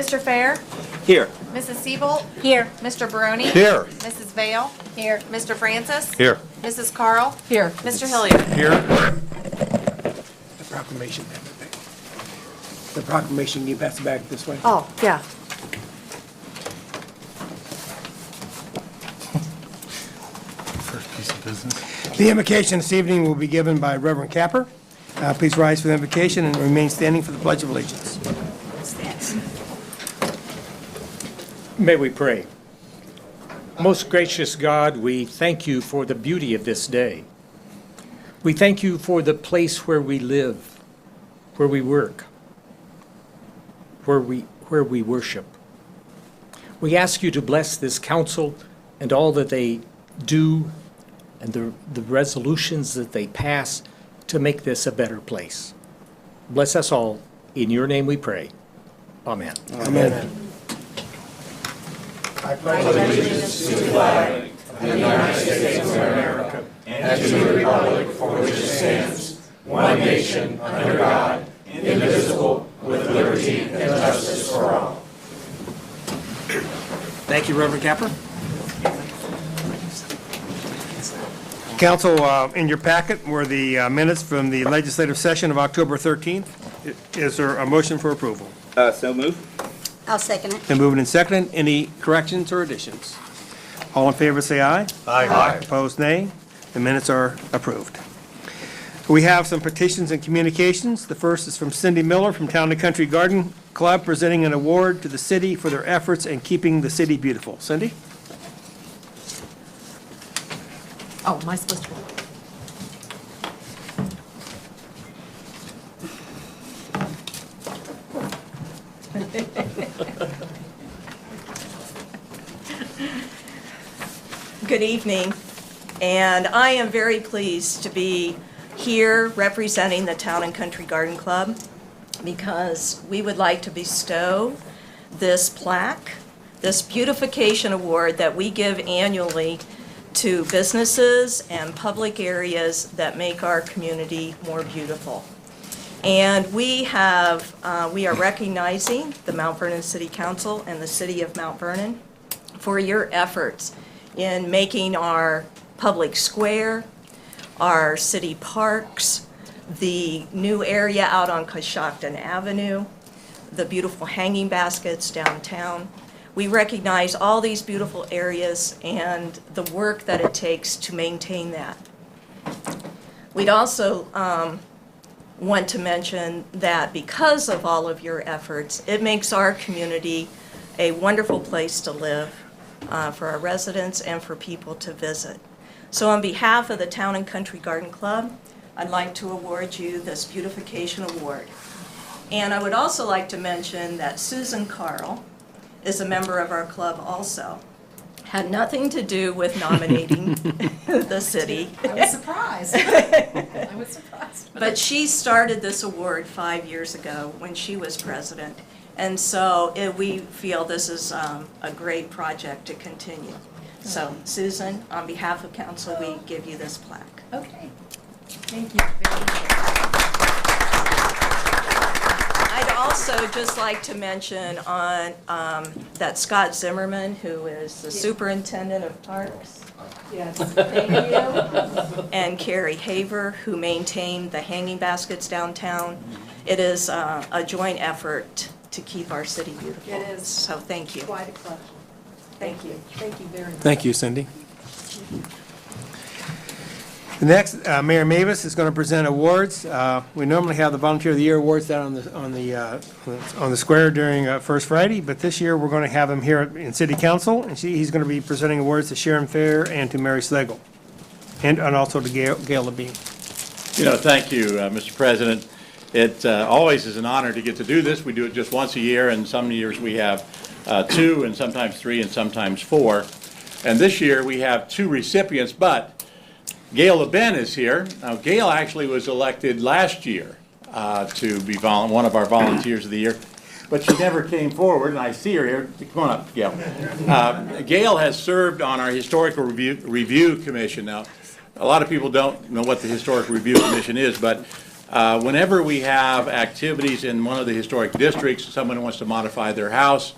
Mr. Fair? Here. Mrs. Siebolt? Here. Mr. Barone? Here. Mrs. Vale? Here. Mr. Francis? Here. Mrs. Carl? Here. Mr. Hilliard? Here. The proclamation. The proclamation, you pass it back this way. Oh, yeah. First piece of business. The invocation this evening will be given by Reverend Capper. Please rise for the invocation and remain standing for the Pledge of Allegiance. May we pray. Most gracious God, we thank you for the beauty of this day. We thank you for the place where we live, where we work, where we worship. We ask you to bless this council and all that they do and the resolutions that they pass to make this a better place. Bless us all. In your name we pray. Amen. Amen. Thank you, Reverend Capper. Council, in your packet were the minutes from the legislative session of October 13th. Is there a motion for approval? So move. I'll second it. Been moved and seconded. Any corrections or additions? All in favor, say aye. Aye. Opposed, nay. The minutes are approved. We have some petitions and communications. The first is from Cindy Miller from Town and Country Garden Club, presenting an award to the city for their efforts in keeping the city beautiful. Cindy? Oh, am I supposed to? Good evening, and I am very pleased to be here representing the Town and Country Garden Club because we would like to bestow this plaque, this beautification award that we give annually to businesses and public areas that make our community more beautiful. And we are recognizing the Mount Vernon City Council and the City of Mount Vernon for your efforts in making our public square, our city parks, the new area out on Coshocton Avenue, the beautiful hanging baskets downtown. We recognize all these beautiful areas and the work that it takes to maintain that. We'd also want to mention that because of all of your efforts, it makes our community a wonderful place to live for our residents and for people to visit. So on behalf of the Town and Country Garden Club, I'd like to award you this beautification award. And I would also like to mention that Susan Carl is a member of our club also. Had nothing to do with nominating the city. I was surprised. I was surprised. But she started this award 5 years ago when she was president. And so we feel this is a great project to continue. So Susan, on behalf of council, we give you this plaque. Okay. Thank you very much. I'd also just like to mention that Scott Zimmerman, who is the superintendent of parks, Yes. thank you, and Carrie Haver, who maintained the hanging baskets downtown. It is a joint effort to keep our city beautiful. It is. So thank you. Quite a club. Thank you. Thank you very much. Thank you, Cindy. The next, Mayor Mavis is going to present awards. We normally have the Volunteer of the Year awards down on the square during First Friday, but this year we're going to have him here in City Council, and he's going to be presenting awards to Sharon Fair and to Mary Slagle, and also to Gail Levine. Thank you, Mr. President. It always is an honor to get to do this. We do it just once a year, and some years we have 2, and sometimes 3, and sometimes 4. And this year we have 2 recipients, but Gail Levine is here. Now, Gail actually was elected last year to be one of our Volunteers of the Year, but she never came forward, and I see her here. Come on up, Gail. Gail has served on our Historical Review Commission. Now, a lot of people don't know what the Historical Review Commission is, but Whenever we have activities in one of the historic districts, someone wants to modify their house,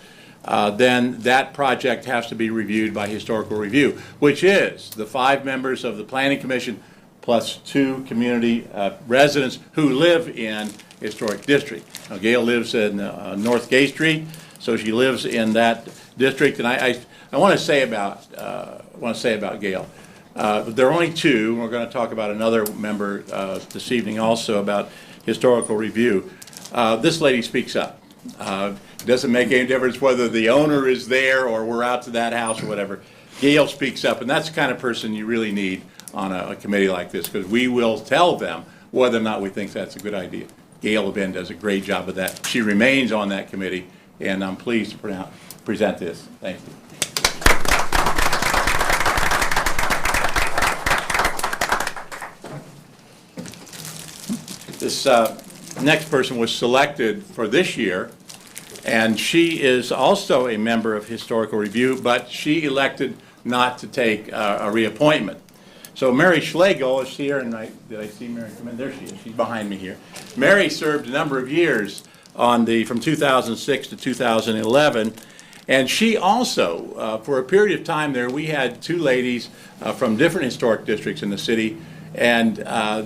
then that project has to be reviewed by historical review, which is the 5 members of the Planning Commission plus 2 community residents who live in historic district. Now, Gail lives in North Gay Street, so she lives in that district. And I want to say about Gail. There are only 2. And we're going to talk about another member this evening also about historical review. This lady speaks up. It doesn't make any difference whether the owner is there or we're out to that house or whatever. Gail speaks up, and that's the kind of person you really need on a committee like this, because we will tell them whether or not we think that's a good idea. Gail Levin does a great job of that. She remains on that committee, and I'm pleased to present this. Thank you. This next person was selected for this year, and she is also a member of Historical Review, but she elected not to take a reappointment. So Mary Schlegel is here, and did I see Mary come in? There she is. She's behind me here. Mary served a number of years from 2006 to 2011, and she also, for a period of time there, we had 2 ladies from different historic districts in the city, and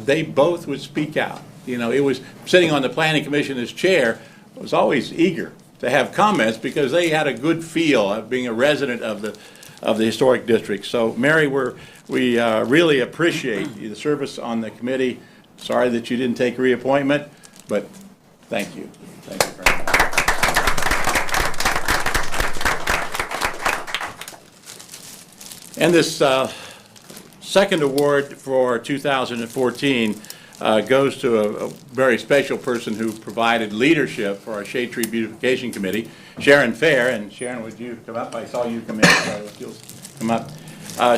they both would speak out. You know, it was sitting on the Planning Commission as chair, was always eager to have comments because they had a good feel of being a resident of the historic district. So Mary, we really appreciate the service on the committee. Sorry that you didn't take reappointment, but thank you. Thank you very much. And this second award for 2014 goes to a very special person who provided leadership for our Shade Tree Beautification Committee, Sharon Fair. And Sharon, would you come up? I saw you come in, so if you'll come up.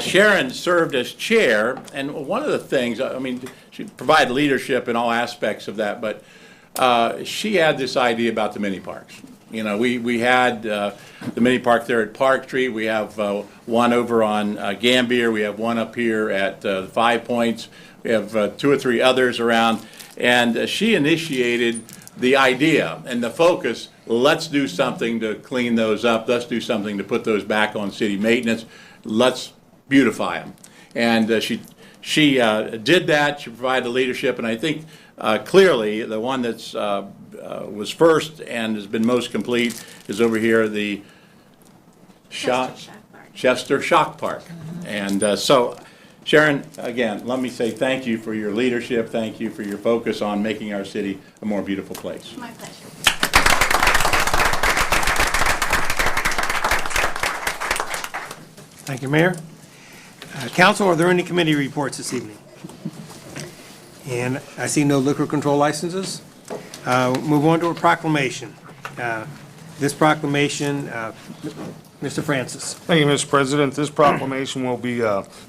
Sharon served as chair, and one of the things, I mean, she provided leadership in all aspects of that, but she had this idea about the mini parks. You know, we had the mini park there at Park Street. We have one over on Gambier. We have one up here at 5 Points. We have 2 or 3 others around. And she initiated the idea and the focus, let's do something to clean those up. Let's do something to put those back on city maintenance. Let's beautify them. And she did that. She provided the leadership. And I think clearly the one that's was first and has been most complete is over here, the Chester Shock Park. And so, Sharon, again, let me say thank you for your leadership. Thank you for your focus on making our city a more beautiful place. My pleasure. Thank you, Mayor. Council, are there any committee reports this evening? And I see no liquor control licenses. Move on to a proclamation. This proclamation, Mr. Francis. Thank you, Mr. President. This proclamation will be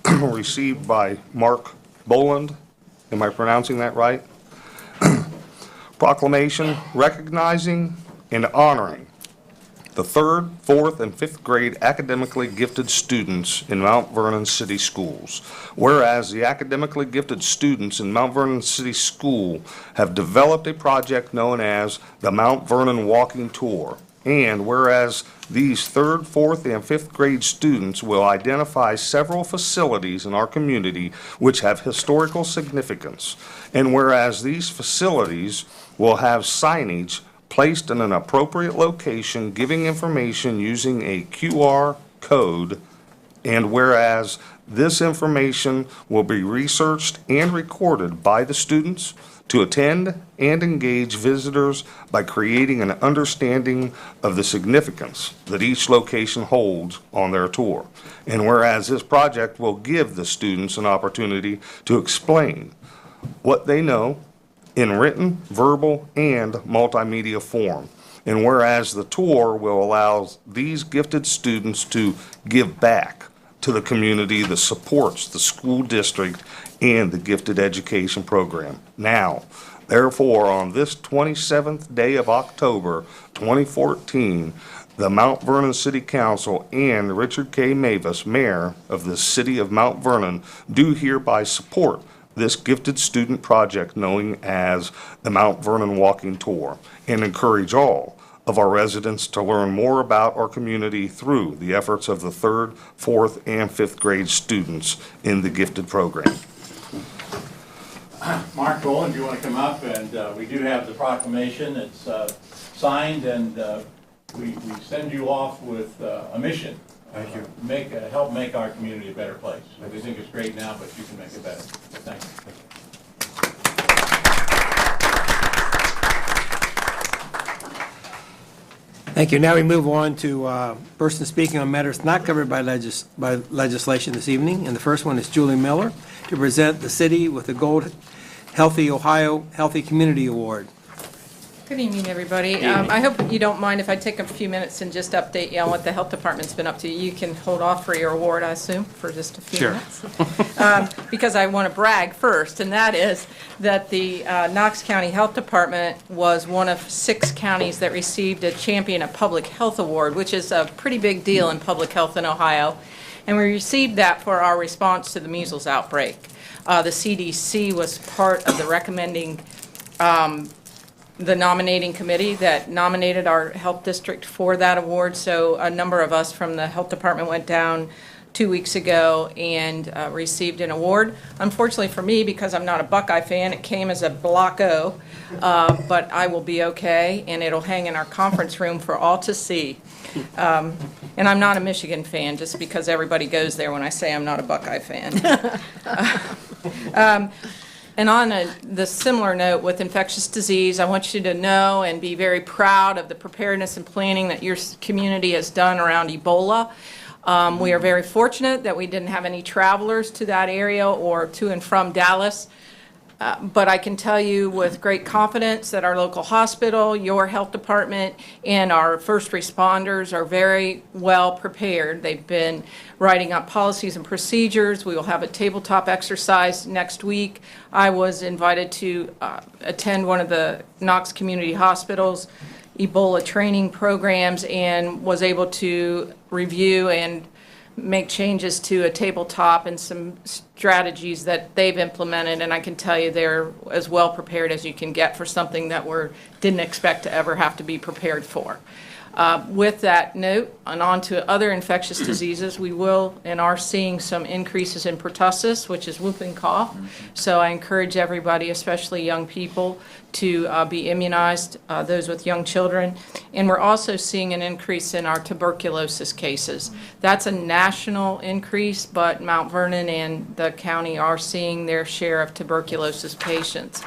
received by Mark Boland. Am I pronouncing that right? Proclamation recognizing and honoring the 3rd, 4th, and 5th grade academically gifted students in Mount Vernon City Schools. Whereas the academically gifted students in Mount Vernon City School have developed a project known as the Mount Vernon Walking Tour. And whereas these 3rd, 4th, and 5th grade students will identify several facilities in our community which have historical significance. And whereas these facilities will have signage placed in an appropriate location giving information using a QR code, and whereas this information will be researched and recorded by the students to attend and engage visitors by creating an understanding of the significance that each location holds on their tour. And whereas this project will give the students an opportunity to explain what they know in written, verbal, and multimedia form. And whereas the tour will allow these gifted students to give back to the community that supports the school district and the gifted education program. Now, therefore, on this 27th day of October 2014, the Mount Vernon City Council and Richard K. Mavis, Mayor of the City of Mount Vernon, do hereby support this gifted student project known as the Mount Vernon Walking Tour and encourage all of our residents to learn more about our community through the efforts of the 3rd, 4th, and 5th grade students in the gifted program. Mark Boland, if you want to come up, and we do have the proclamation. It's signed, and we send you off with a mission. Thank you. Help make our community a better place. We think it's great now, but you can make it better. Thank you. Thank you. Now we move on to person speaking on matters not covered by legislation this evening. And the first one is Julie Miller to present the city with the Gold Healthy Ohio Healthy Community Award. Good evening, everybody. I hope you don't mind if I take a few minutes and just update you on what the health department's been up to. You can hold off for your award, I assume, for just a few minutes. Because I want to brag first, and that is that the Knox County Health Department was one of 6 counties that received a Champion of Public Health Award, which is a pretty big deal in public health in Ohio. And we received that for our response to the measles outbreak. The CDC was part of the recommending the nominating committee that nominated our health district for that award. So a number of us from the health department went down 2 weeks ago and received an award. Unfortunately for me, because I'm not a Buckeye fan, it came as a Block O, but I will be okay, and it'll hang in our conference room for all to see. And I'm not a Michigan fan, just because everybody goes there when I say I'm not a Buckeye fan. And on the similar note with infectious disease, I want you to know and be very proud of the preparedness and planning that your community has done around Ebola. We are very fortunate that we didn't have any travelers to that area or to and from Dallas. But I can tell you with great confidence that our local hospital, your health department, and our first responders are very well prepared. They've been writing up policies and procedures. We will have a tabletop exercise next week. I was invited to attend one of the Knox Community Hospital's Ebola training programs and was able to review and make changes to a tabletop and some strategies that they've implemented, and I can tell you they're as well prepared as you can get for something that we didn't expect to ever have to be prepared for. With that note, and on to other infectious diseases, we will and are seeing some increases in pertussis, which is whooping cough. So I encourage everybody, especially young people, to be immunized, those with young children. And we're also seeing an increase in our tuberculosis cases. That's a national increase, but Mount Vernon and the county are seeing their share of tuberculosis patients.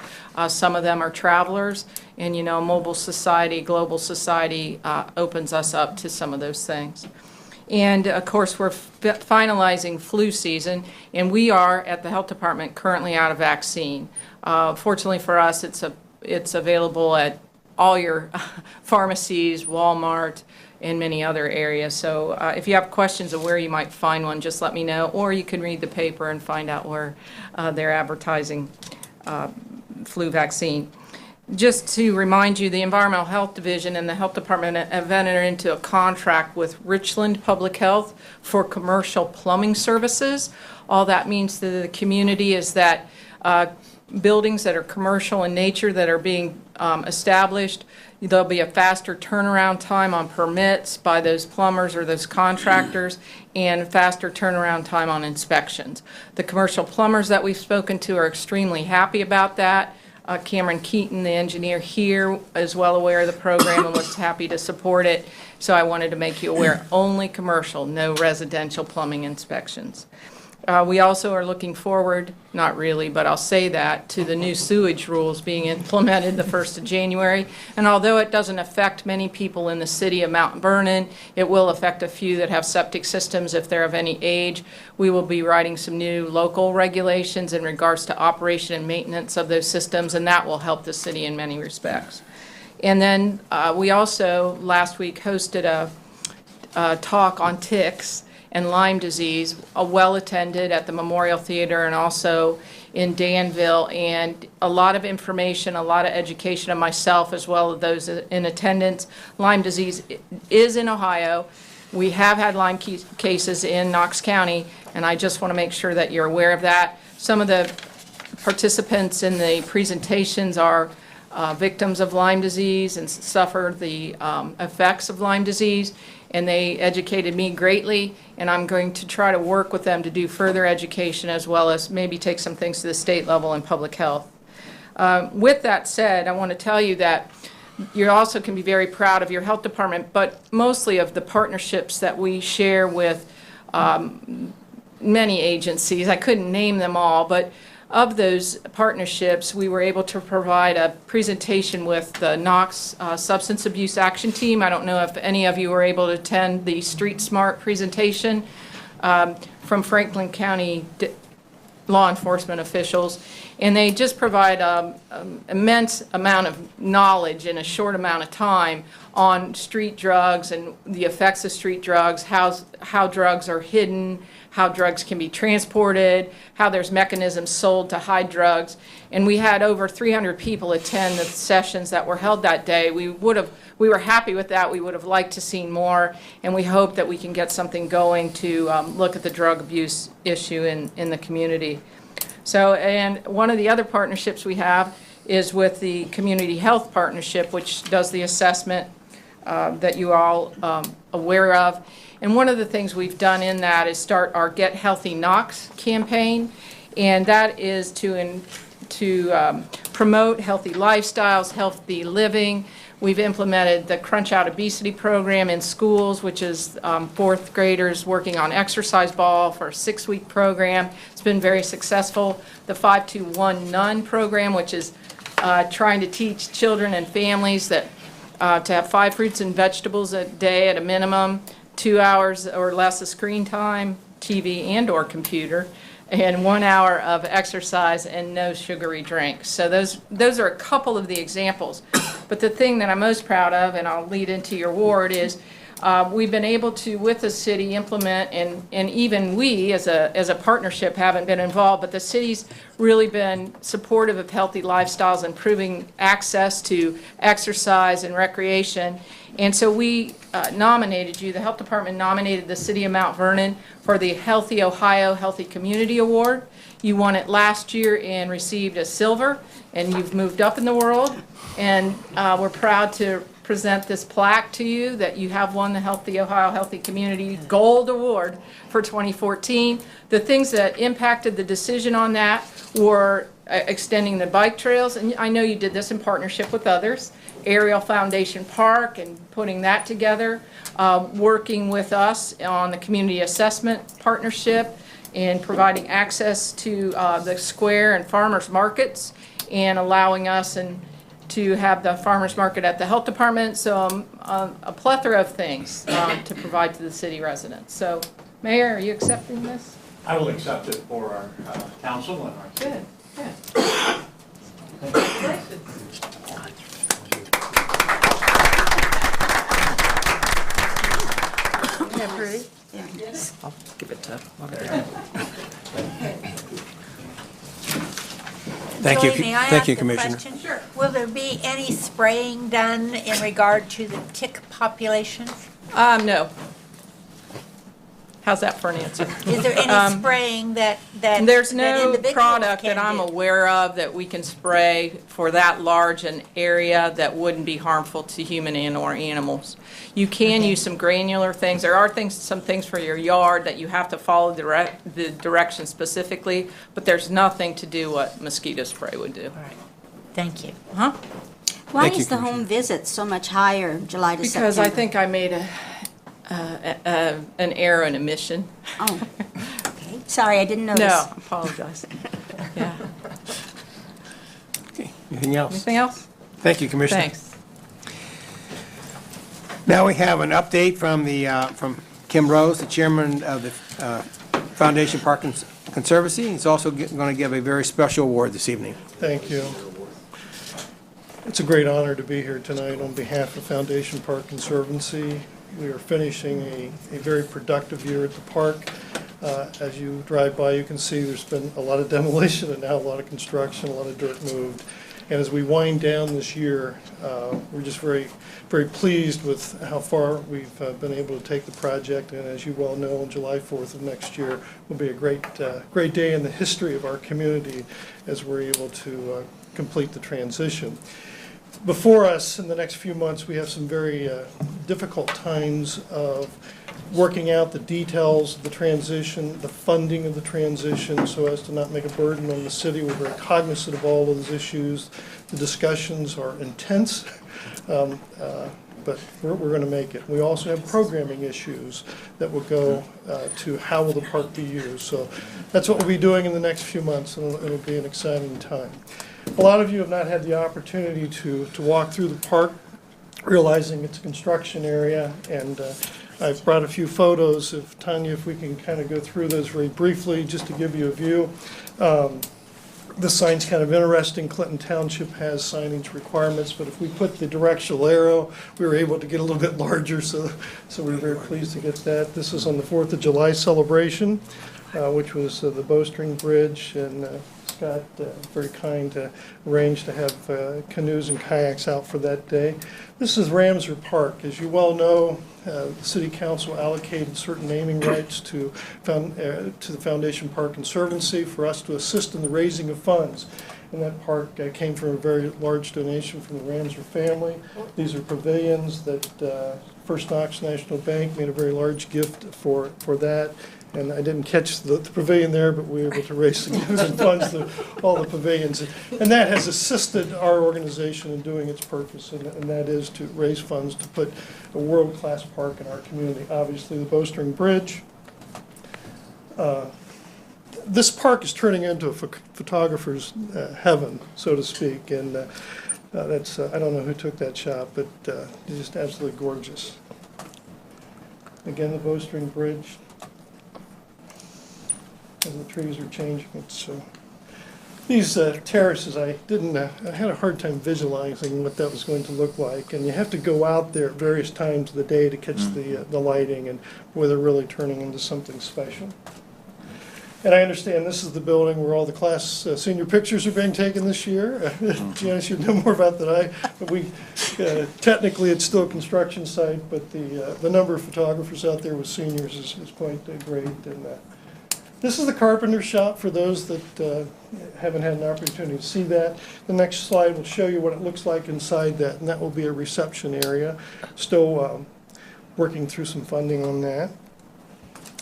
Some of them are travelers, and a mobile society, global society opens us up to some of those things. And of course, we're finalizing flu season, and we are at the health department currently out of vaccine. Fortunately for us, it's available at all your pharmacies, Walmart, and many other areas. So if you have questions of where you might find one, just let me know, or you can read the paper and find out where they're advertising flu vaccine. Just to remind you, the Environmental Health Division and the Health Department have entered into a contract with Richland Public Health for commercial plumbing services. All that means to the community is that buildings that are commercial in nature that are being established, there'll be a faster turnaround time on permits by those plumbers or those contractors, and faster turnaround time on inspections. The commercial plumbers that we've spoken to are extremely happy about that. Cameron Keaton, the engineer here, is well aware of the program and was happy to support it. So I wanted to make you aware, only commercial, no residential plumbing inspections. We also are looking forward, not really, but I'll say that, to the new sewage rules being implemented the 1st of January. And although it doesn't affect many people in the city of Mount Vernon, it will affect a few that have septic systems if they're of any age. We will be writing some new local regulations in regards to operation and maintenance of those systems, and that will help the city in many respects. And then we also, last week, hosted a talk on ticks and Lyme disease, well attended at the Memorial Theater and also in Danville, and a lot of information, a lot of education of myself as well as those in attendance. Lyme disease is in Ohio. We have had Lyme cases in Knox County, and I just want to make sure that you're aware of that. Some of the participants in the presentations are victims of Lyme disease and suffer the effects of Lyme disease, and they educated me greatly, and I'm going to try to work with them to do further education as well as maybe take some things to the state level in public health. With that said, I want to tell you that you also can be very proud of your health department, but mostly of the partnerships that we share with many agencies. I couldn't name them all, but of those partnerships, we were able to provide a presentation with the Knox Substance Abuse Action Team. I don't know if any of you were able to attend the Street Smart presentation from Franklin County law enforcement officials, and they just provide an immense amount of knowledge in a short amount of time on street drugs and the effects of street drugs, how drugs are hidden, how drugs can be transported, how there's mechanisms sold to hide drugs. And we had over 300 people attend the sessions that were held that day. We were happy with that. We would have liked to see more, and we hope that we can get something going to look at the drug abuse issue in the community. So, and one of the other partnerships we have is with the Community Health Partnership, which does the assessment that you all aware of. And one of the things we've done in that is start our Get Healthy Knox campaign, and that is to promote healthy lifestyles, healthy living. We've implemented the Crunch Out Obesity program in schools, which is fourth graders working on exercise ball for a 6-week program. It's been very successful. The 521 None program, which is trying to teach children and families that to have 5 fruits and vegetables a day at a minimum, 2 hours or less of screen time, TV and or computer, and 1 hour of exercise and no sugary drinks. So those are a couple of the examples. But the thing that I'm most proud of, and I'll lead into your ward, is we've been able to, with the city, implement, and even we as a partnership haven't been involved, but the city's really been supportive of healthy lifestyles, improving access to exercise and recreation. And so we nominated you, the health department nominated the city of Mount Vernon for the Healthy Ohio Healthy Community Award. You won it last year and received a silver, and you've moved up in the world. And we're proud to present this plaque to you that you have won the Healthy Ohio Healthy Community Gold Award for 2014. The things that impacted the decision on that were extending the bike trails, and I know you did this in partnership with others, Ariel Foundation Park and putting that together, working with us on the community assessment partnership and providing access to the square and farmers markets and allowing us to have the farmers market at the health department. So a plethora of things to provide to the city residents. So Mayor, are you accepting this? I will accept it for our council and our... Good, good. Congratulations. Isn't that pretty? I'll give it to Thank you, Joey, may I thank ask you, a Commissioner. question? Sure. Will there be any spraying done in regard to the tick population? No. How's that for an answer? Is there any spraying that There's that no individuals product can that I'm do? aware of that we can spray for that large an area that wouldn't be harmful to human and or animals. You can use some granular things. There are some things for your yard that you have to follow the direction specifically, but there's nothing to do what mosquito spray would do. All right. Thank you. Huh? Why Thank you, is the home visit so much higher July to September? Because I think I made an error in omission. Oh, okay. Sorry, I didn't notice. No, I apologize. Yeah. Okay, anything else? Anything else? Thank you, Commissioner. Thanks. Now we have an update from from Kim Rose, the chairman of the Foundation Park Conservancy. He's also going to give a very special award this evening. Thank you. It's a great honor to be here tonight on behalf of Foundation Park Conservancy. We are finishing a very productive year at the park. As you drive by, you can see there's been a lot of demolition and now a lot of construction, a lot of dirt moved. And as we wind down this year, we're just very, very pleased with how far we've been able to take the project. And as you well know, on July 4th of next year will be a great day in the history of our community as we're able to complete the transition. Before us, in the next few months, we have some very difficult times of working out the details of the transition, the funding of the transition, so as to not make a burden on the city. We're very cognizant of all of those issues. The discussions are intense, but we're going to make it. We also have programming issues that will go to how will the park be used. So that's what we'll be doing in the next few months, and it'll be an exciting time. A lot of you have not had the opportunity to walk through the park, realizing it's a construction area, and I've brought a few photos. If Tanya, if we can kind of go through those very briefly, just to give you a view. This sign's kind of interesting. Clinton Township has signage requirements, but if we put the directional arrow, we were able to get a little bit larger, so we're very pleased to get that. This is on the 4th of July celebration, which was the Bowstring Bridge, and Scott, very kind to arrange to have canoes and kayaks out for that day. This is Ramsar Park. As you well know, the City Council allocated certain naming rights to the Foundation Park Conservancy for us to assist in the raising of funds. And that park came from a very large donation from the Ramsar family. These are pavilions that First Knox National Bank made a very large gift for that. And I didn't catch the pavilion there, but we were able to raise significant funds to all the pavilions. And that has assisted our organization in doing its purpose, and that is to raise funds to put a world-class park in our community. Obviously, the Bowstring Bridge. This park is turning into a photographer's heaven, so to speak, and that's, I don't know who took that shot, but it's just absolutely gorgeous. Again, the Bowstring Bridge. And the trees are changing. These terraces, I had a hard time visualizing what that was going to look like, and you have to go out there at various times of the day to catch the lighting, and boy, they're really turning into something special. And I understand this is the building where all the class senior pictures are being taken this year. Janice, you know more about that but we technically it's still a construction site, but the number of photographers out there with seniors is quite great. And this is the carpenter's shop for those that haven't had an opportunity to see that. The next slide will show you what it looks like inside that, and that will be a reception area. Still working through some funding on that.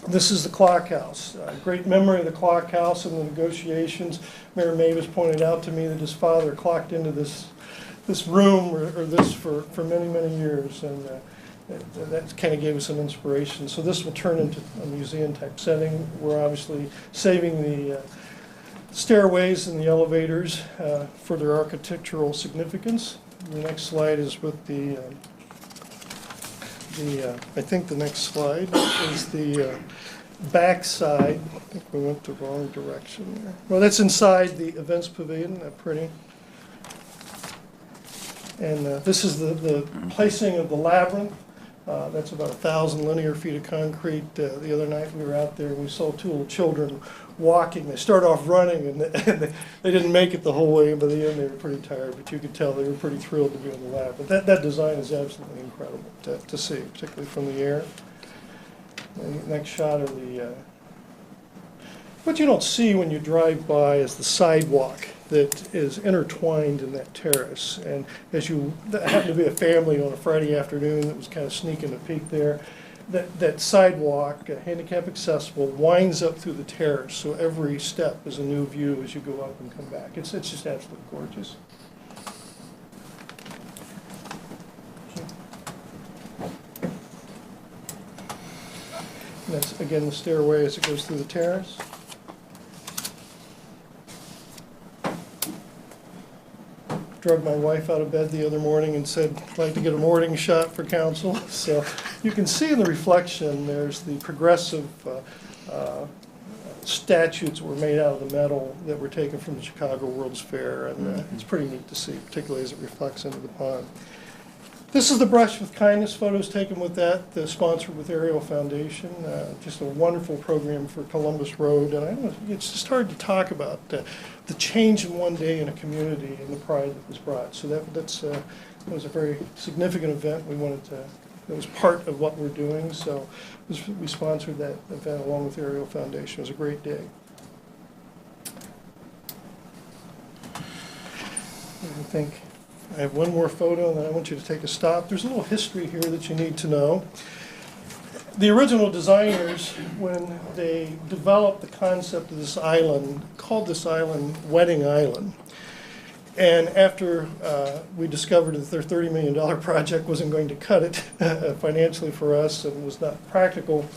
This is the clock house. Great memory of the clock house and the negotiations. Mayor Mavis pointed out to me that his father clocked into this room or this for many, many years, and that kind of gave us some inspiration. So this will turn into a museum-type setting. We're obviously saving the stairways and the elevators for their architectural significance. The next slide is with I think the next slide is the back side. I think we went the wrong direction there. Well, that's inside the events pavilion. Isn't that pretty? And this is the placing of the labyrinth. That's about 1,000 linear feet of concrete. The other night we were out there and we saw two little children walking. They start off running and they didn't make it the whole way, and by the end they were pretty tired, but you could tell they were pretty thrilled to be in the lab. But that design is absolutely incredible to see, particularly from the air. And the next shot of what you don't see when you drive by is the sidewalk that is intertwined in that terrace. And as that happened to be a family on a Friday afternoon that was kind of sneaking a peek there, that sidewalk, handicap accessible, winds up through the terrace. So every step is a new view as you go up and come back. It's just absolutely gorgeous. And that's, again, the stairway as it goes through the terrace. Drug my wife out of bed the other morning and said, I'd like to get a morning shot for council. So you can see in the reflection, there's the progressive statues that were made out of the metal that were taken from the Chicago World's Fair. And it's pretty neat to see, particularly as it reflects into the pond. This is the Brush with Kindness photos taken with that, the sponsor with Ariel Foundation. Just a wonderful program for Columbus Road. And I don't know, it's just hard to talk about the change in one day in a community and the pride that was brought. So that was a very significant event. It was part of what we're doing. So we sponsored that event along with Ariel Foundation. It was a great day. I think I have one more photo, and then I want you to take a stop. There's a little history here that you need to know. The original designers, when they developed the concept of this island, called this island Wedding Island. And after we discovered that their $30 million project wasn't going to cut it financially for us and was not practical,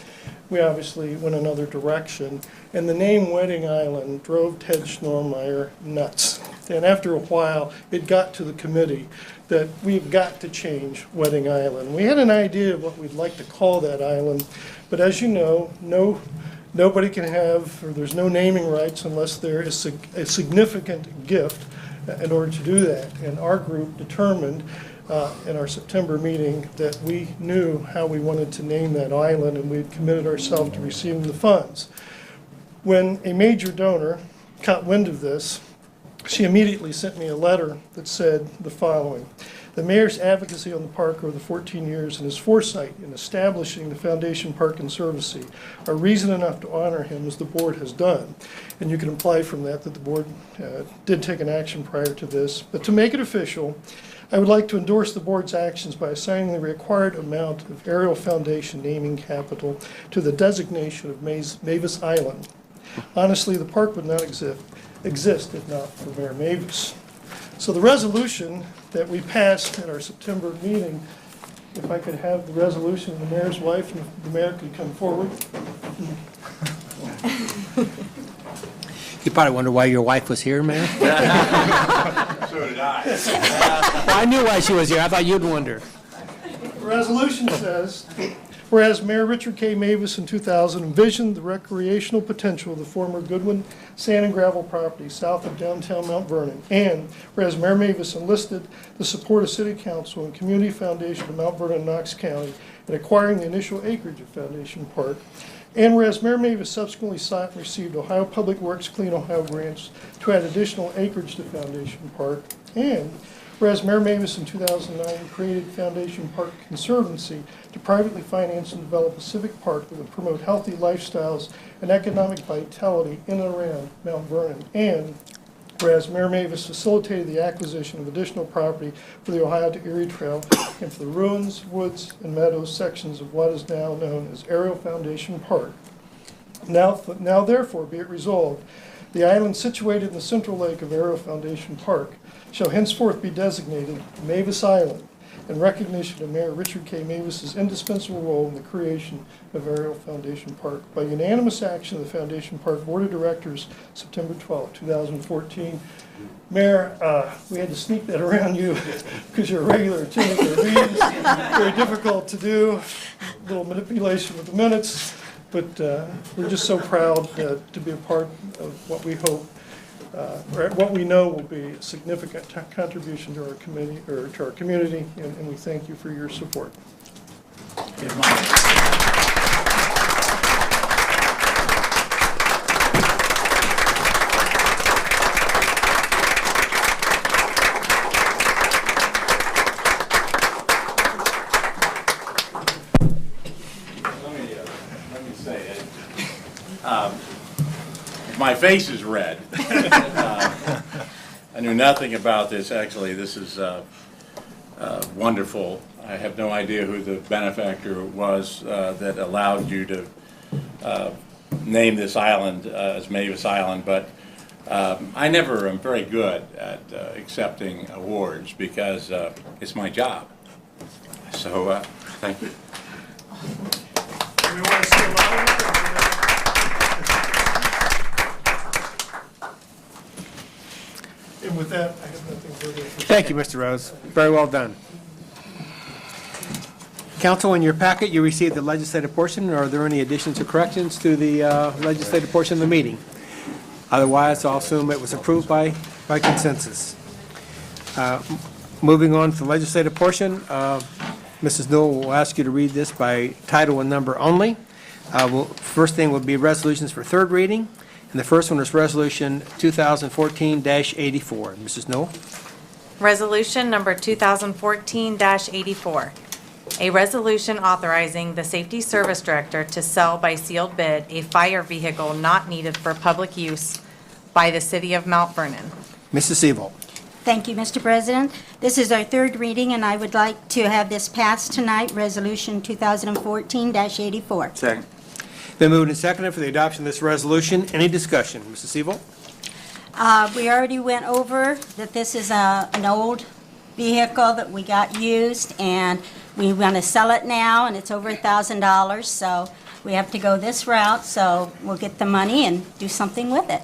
we obviously went another direction. And the name Wedding Island drove Ted Schnormeyer nuts. And after a while, it got to the committee that we've got to change Wedding Island. We had an idea of what we'd like to call that island, but as you know, nobody can have, or there's no naming rights unless there is a significant gift in order to do that. And our group determined in our September meeting that we knew how we wanted to name that island, and we'd committed ourselves to receiving the funds. When a major donor caught wind of this, she immediately sent me a letter that said the following: the mayor's advocacy on the park over the 14 years and his foresight in establishing the Foundation Park Conservancy are reason enough to honor him as the board has done. And you can imply from that that the board did take an action prior to this. But to make it official, I would like to endorse the board's actions by assigning the required amount of Ariel Foundation naming capital to the designation of Mavis Island. Honestly, the park would not exist if not for Mayor Mavis. So the resolution that we passed at our September meeting, if I could have the resolution, the mayor's wife and the mayor could come forward. You probably wonder why your wife was here, Mayor? So did I. Well, I knew why she was here. I thought you'd wonder. The resolution says, whereas Mayor Richard K. Mavis in 2000 envisioned the recreational potential of the former Goodwin Sand and Gravel property south of downtown Mount Vernon, and whereas Mayor Mavis enlisted the support of City Council and Community Foundation of Mount Vernon and Knox County in acquiring the initial acreage of Foundation Park, and whereas Mayor Mavis subsequently sought and received Ohio Public Works Clean Ohio grants to add additional acreage to Foundation Park, and whereas Mayor Mavis in 2009 created Foundation Park Conservancy to privately finance and develop a civic park that would promote healthy lifestyles and economic vitality in and around Mount Vernon, and whereas Mayor Mavis facilitated the acquisition of additional property for the Ohio to Erie Trail and for the ruins, woods, and meadows sections of what is now known as Ariel Foundation Park. Now therefore be it resolved, the island situated in the central lake of Ariel Foundation Park shall henceforth be designated Mavis Island in recognition of Mayor Richard K. Mavis's indispensable role in the creation of Ariel Foundation Park. By unanimous action of the Foundation Park Board of Directors, September 12, 2014. Mayor, we had to sneak that around you because you're a regular attendant at our meetings. Very difficult to do, a little manipulation with the minutes, but we're just so proud to be a part of what we hope or what we know will be a significant contribution to our committee or to our community, and we thank you for your support. Let me say it. My face is red. I knew nothing about this. Actually, this is wonderful. I have no idea who the benefactor was that allowed you to name this island as Mavis Island, but I never am very good at accepting awards because it's my job. So, thank you. We want to say loud. And with that, I have nothing further. Thank you, Mr. Rose. Very well done. Council, in your packet, you received the legislative portion. Are there any additions or corrections to the legislative portion of the meeting? Otherwise, I'll assume it was approved by consensus. Moving on to the legislative portion, Mrs. Newell will ask you to read this by title and number only. First thing will be resolutions for third reading, and the first one is Resolution 2014-84. Mrs. Newell? Resolution number 2014-84. A resolution authorizing the Safety Service Director to sell by sealed bid a fire vehicle not needed for public use by the City of Mount Vernon. Mrs. Seabolt? Thank you, Mr. President. This is our third reading, and I would like to have this passed tonight, Resolution 2014-84. Second. Been moved and seconded for the adoption of this resolution. Any discussion? Mrs. Seabolt? We already went over that this is an old vehicle that we got used, and we want to sell it now, and it's over $1,000, so we have to go this route, so we'll get the money and do something with it.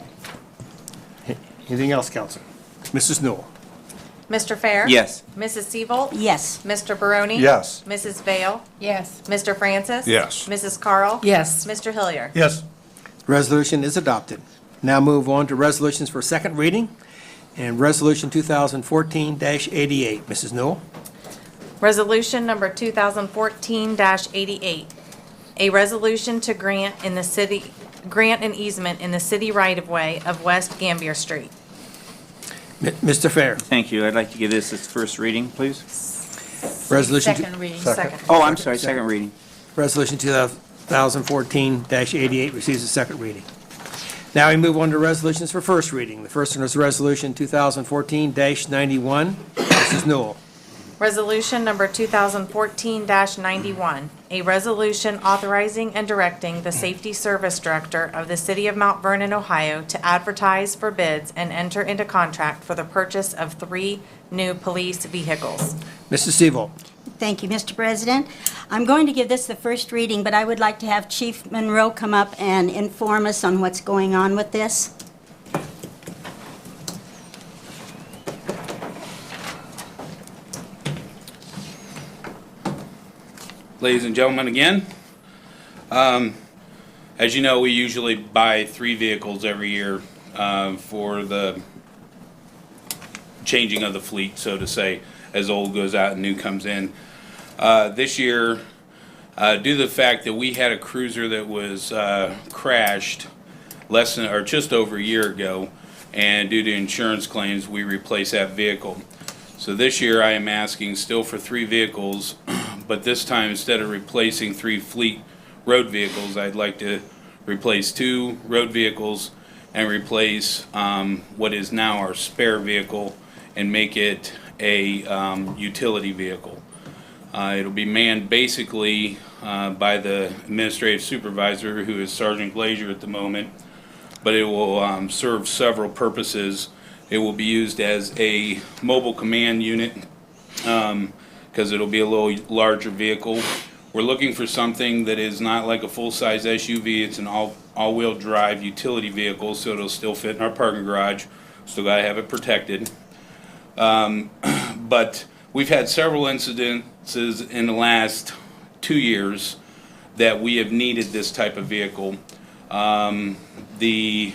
Anything else, Council? Mrs. Newell? Mr. Fair? Yes. Mrs. Seabolt? Yes. Mr. Barone? Yes. Mrs. Vale? Yes. Mr. Francis? Yes. Mrs. Carl? Yes. Mr. Hillier? Yes. Resolution is adopted. Now move on to resolutions for second reading, and Resolution 2014-88. Mrs. Newell? Resolution number 2014-88. A resolution to grant an easement in the city right-of-way of West Gambier Street. Mr. Fair? Thank you. I'd like to give this its first reading, please. Resolution Second reading. Second. Oh, I'm sorry, second reading. Resolution 2014-88 receives a second reading. Now we move on to resolutions for first reading. The first one is Resolution 2014-91. Mrs. Newell? Resolution number 2014-91, a resolution authorizing and directing the Safety Service Director of the City of Mount Vernon, Ohio, to advertise for bids and enter into contract for the purchase of 3 new police vehicles. Mrs. Seabolt? Thank you, Mr. President. I'm going to give this the first reading, but I would like to have Chief Monroe come up and inform us on what's going on with this. Ladies and gentlemen, again, as you know, we usually buy 3 vehicles every year for the changing of the fleet, so to say, as old goes out and new comes in. This year, due to the fact that we had a cruiser that was crashed less than or just over a year ago, and due to insurance claims, we replaced that vehicle. So this year, I am asking still for 3 vehicles. But this time, instead of replacing 3 fleet road vehicles, I'd like to replace 2 road vehicles and replace what is now our spare vehicle and make it a utility vehicle. It'll be manned basically by the administrative supervisor, who is Sergeant Glazier at the moment, but it will serve several purposes. It will be used as a mobile command unit, because it'll be a little larger vehicle. We're looking for something that is not like a full-size SUV. It's an all-wheel drive utility vehicle, so it'll still fit in our parking garage. Still gotta have it protected. But we've had several incidences in the last 2 years that we have needed this type of vehicle. The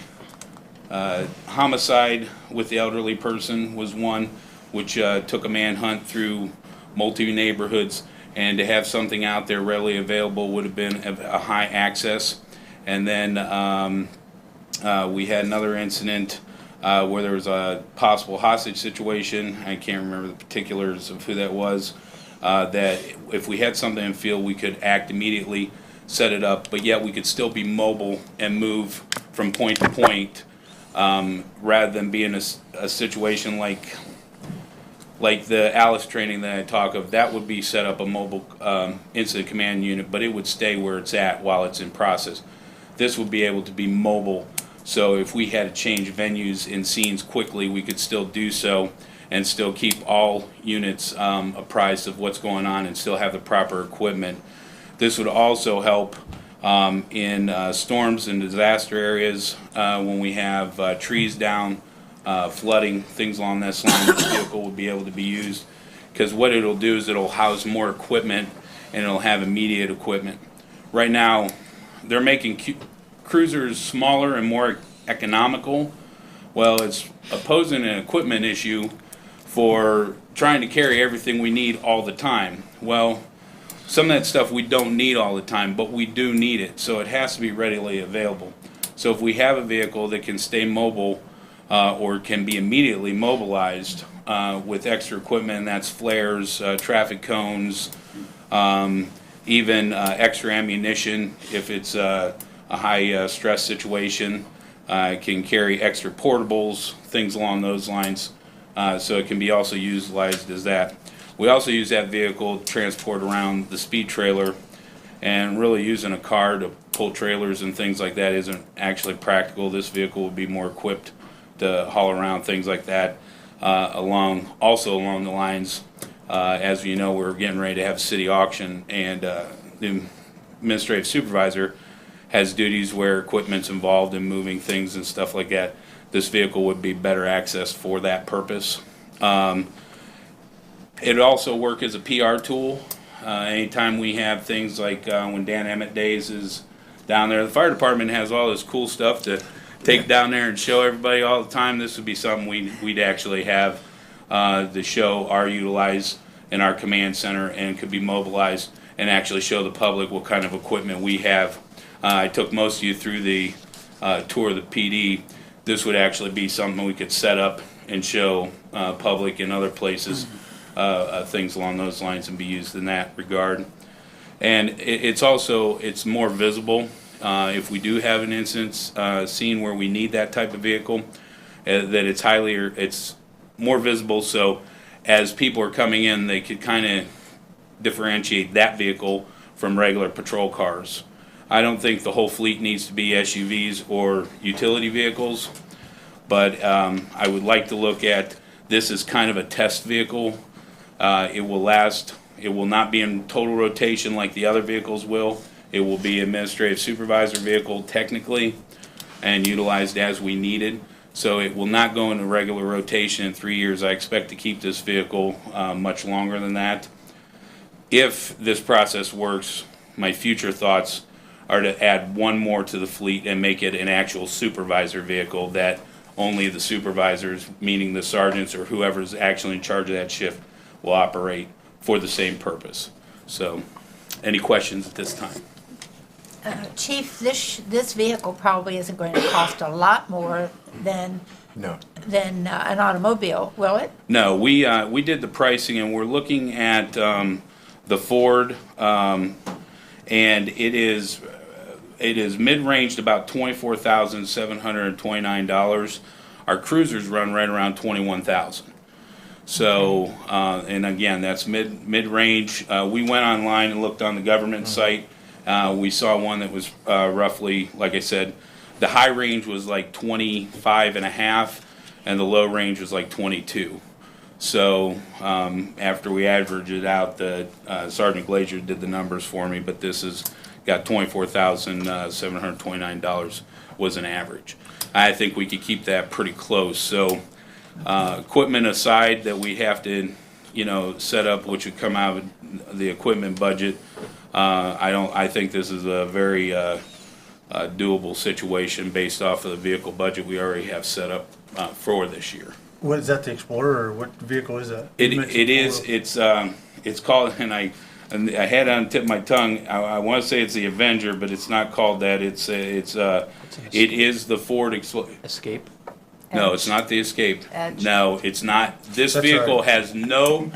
homicide with the elderly person was one, which took a manhunt through multi-neighborhoods, and to have something out there readily available would have been a high access. And then we had another incident where there was a possible hostage situation. I can't remember the particulars of who that was. That if we had something in the field, we could act immediately, set it up, but yet we could still be mobile and move from point to point, rather than be in a situation like the Alice training that I talk of. That would be set up a mobile incident command unit, but it would stay where it's at while it's in process. This would be able to be mobile, so if we had to change venues and scenes quickly, we could still do so and still keep all units apprised of what's going on and still have the proper equipment. This would also help in storms and disaster areas when we have trees down, flooding, things along this line. This vehicle will be able to be used, because what it'll do is it'll house more equipment and it'll have immediate equipment. Right now, they're making cruisers smaller and more economical. Well, it's posing an equipment issue for trying to carry everything we need all the time. Well, some of that stuff we don't need all the time, but we do need it, so it has to be readily available. So if we have a vehicle that can stay mobile or can be immediately mobilized with extra equipment, and that's flares, traffic cones, even extra ammunition if it's a high stress situation, can carry extra portables, things along those lines, so it can be also utilized as that. We also use that vehicle to transport around the speed trailer, and really using a car to pull trailers and things like that isn't actually practical. This vehicle would be more equipped to haul around things like that. Along the lines, as you know, we're getting ready to have a city auction, and the administrative supervisor has duties where equipment's involved in moving things and stuff like that. This vehicle would be better access for that purpose. It'd also work as a PR tool. Anytime we have things like when Dan Emmett Days is down there, the fire department has all this cool stuff to take down there and show everybody all the time. This would be something we'd actually have the show or utilize in our command center, and could be mobilized and actually show the public what kind of equipment we have. I took most of you through the tour of the PD. This would actually be something we could set up and show public in other places, things along those lines, and be used in that regard. And it's more visible if we do have an instance scene where we need that type of vehicle, that it's more visible, so as people are coming in, they could kind of differentiate that vehicle from regular patrol cars. I don't think the whole fleet needs to be SUVs or utility vehicles, but I would like to look at this as kind of a test vehicle. It will last. It will not be in total rotation like the other vehicles will. It will be administrative supervisor vehicle technically, and utilized as we needed. So it will not go into regular rotation in 3 years. I expect to keep this vehicle much longer than that. If this process works, my future thoughts are to add one more to the fleet and make it an actual supervisor vehicle that only the supervisors, meaning the sergeants or whoever's actually in charge of that shift, will operate for the same purpose. So, any questions at this time? Chief, this vehicle probably isn't going to cost a lot more than an automobile, will it? No, we did the pricing, and we're looking at the Ford, and it is mid-ranged about $24,729. Our cruisers run right around $21,000. So, and again, that's mid-range. We went online and looked on the government site. We saw one that was roughly, like I said, the high range was like 25 and a half, and the low range was like 22. So after we averaged it out, the Sergeant Glazier did the numbers for me, but this has got $24,729 was an average. I think we could keep that pretty close. So equipment aside that we have to, set up, which would come out of the equipment budget, I think this is a very doable situation based off of the vehicle budget we already have set up for this year. What is that, the Explorer, or what vehicle is that? It is. It's called, and I had it on the tip of my tongue. I want to say it's the Avenger, but it's not called that. It is the Ford Escape? No, it's not the Escape. Edge. No, it's not. This That's vehicle right. has no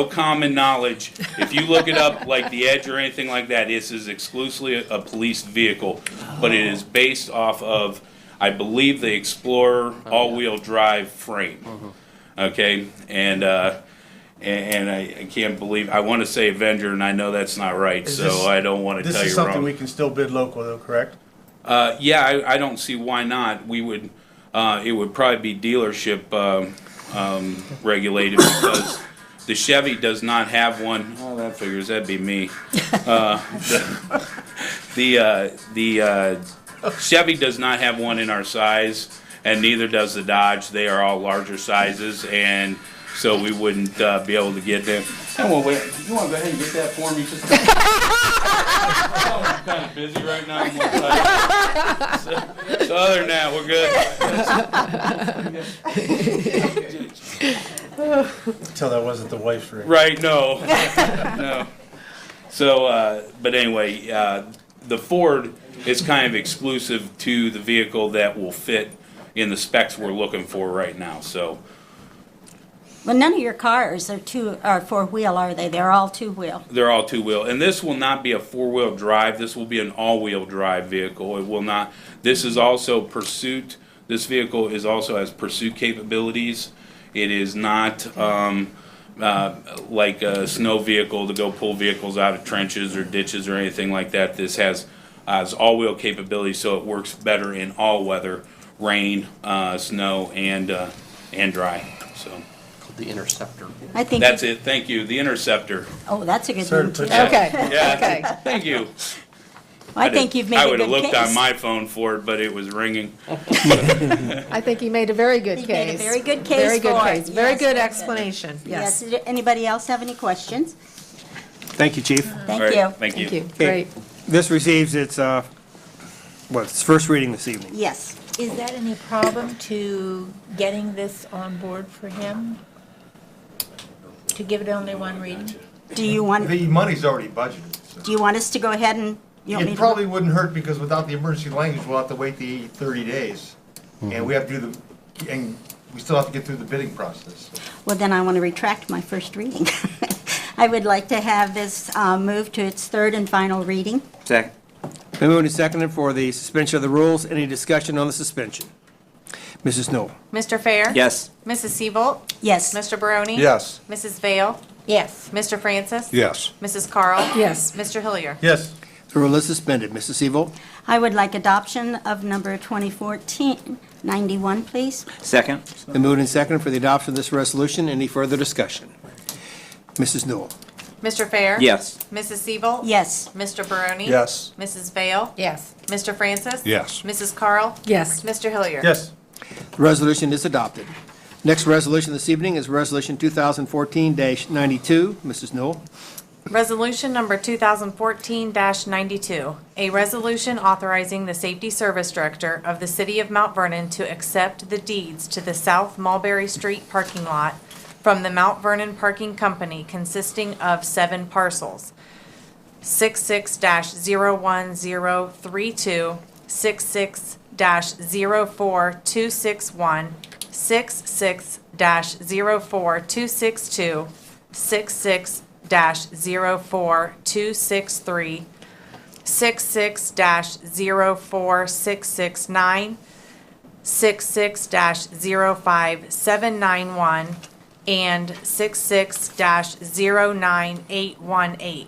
common knowledge. If you look it up like the Edge or anything like that, this is exclusively a police vehicle, but it is based off of, I believe, the Explorer all-wheel drive frame. Okay, and I can't believe, I want to say Avenger, and I know that's not right, so I don't want to tell you wrong. This is something we can still bid local, though, correct? Yeah, I don't see why not. We would, it would probably be dealership regulated, because the Chevy does not have one. Oh, that figures, that'd be me. The Chevy does not have one in our size, and neither does the Dodge. They are all larger sizes, and so we wouldn't be able to get them. Hey, well, wait, you want to go ahead and get that for me? Just I'm kind of busy right now. So other than that, we're good. Tell that wasn't the wife's ring. Right, no. No. So, but anyway, the Ford is kind of exclusive to the vehicle that will fit in the specs we're looking for right now, so. Well, none of your cars are four-wheel, are they? They're all two-wheel. They're all two-wheel, and this will not be a four-wheel drive. This will be an all-wheel drive vehicle. It will not. This is also pursuit. This vehicle is also has pursuit capabilities. It is not like a snow vehicle to go pull vehicles out of trenches or ditches or anything like that. This has all-wheel capabilities, so it works better in all weather, rain, snow, and dry. So. The Interceptor. I think That's it. Thank you. The Interceptor. Oh, that's a good Sorry one, to too. put you- Okay, Yeah. okay. Thank you. I think you've made I a would good have case. looked on my phone for it, but it was ringing. I think he made a very good He case. made a very good case Very good for it. case. Very Yes, good very explanation, Yes. yes. Did anybody else have any questions? Thank you, Chief. Thank All right, you. Thank you. Thank you, Okay. great. This receives its, its first reading this evening. Yes. Is that any problem to getting this on board for him? To give it only one reading? Do you want, The money's already budgeted. so. do you want us to go ahead and, you want me It to? probably wouldn't hurt because without the emergency language, we'll have to wait the 30 days. And we have to do and we still have to get through the bidding process. Well, then I want to retract my first reading. I would like to have this moved to its third and final reading. Second. Been moved and seconded for the suspension of the rules. Any discussion on the suspension? Mrs. Knoll? Mr. Fair? Yes. Mrs. Seabolt? Yes. Mr. Barone? Yes. Mrs. Vale? Yes. Mr. Francis? Yes. Mrs. Carl? Yes. Mr. Hillier? Yes. The rule is suspended. Mrs. Seabolt? I would like adoption of number 2014-91, please. Second. Been moved and seconded for the adoption of this resolution. Any further discussion? Mrs. Knoll? Mr. Fair? Yes. Mrs. Seabolt? Yes. Mr. Barone? Yes. Mrs. Vale? Yes. Mr. Francis? Yes. Mrs. Carl? Yes. Mr. Hillier? Yes. The resolution is adopted. Next resolution this evening is Resolution 2014-92. Mrs. Knoll? Resolution number 2014-92, a resolution authorizing the Safety Service Director of the City of Mount Vernon to accept the deeds to the South Mulberry Street parking lot from the Mount Vernon Parking Company consisting of 7 parcels: 66-01032, 66-04261, 66-04262, 66-04263, 66-04669, 66-05791, and 66-09818.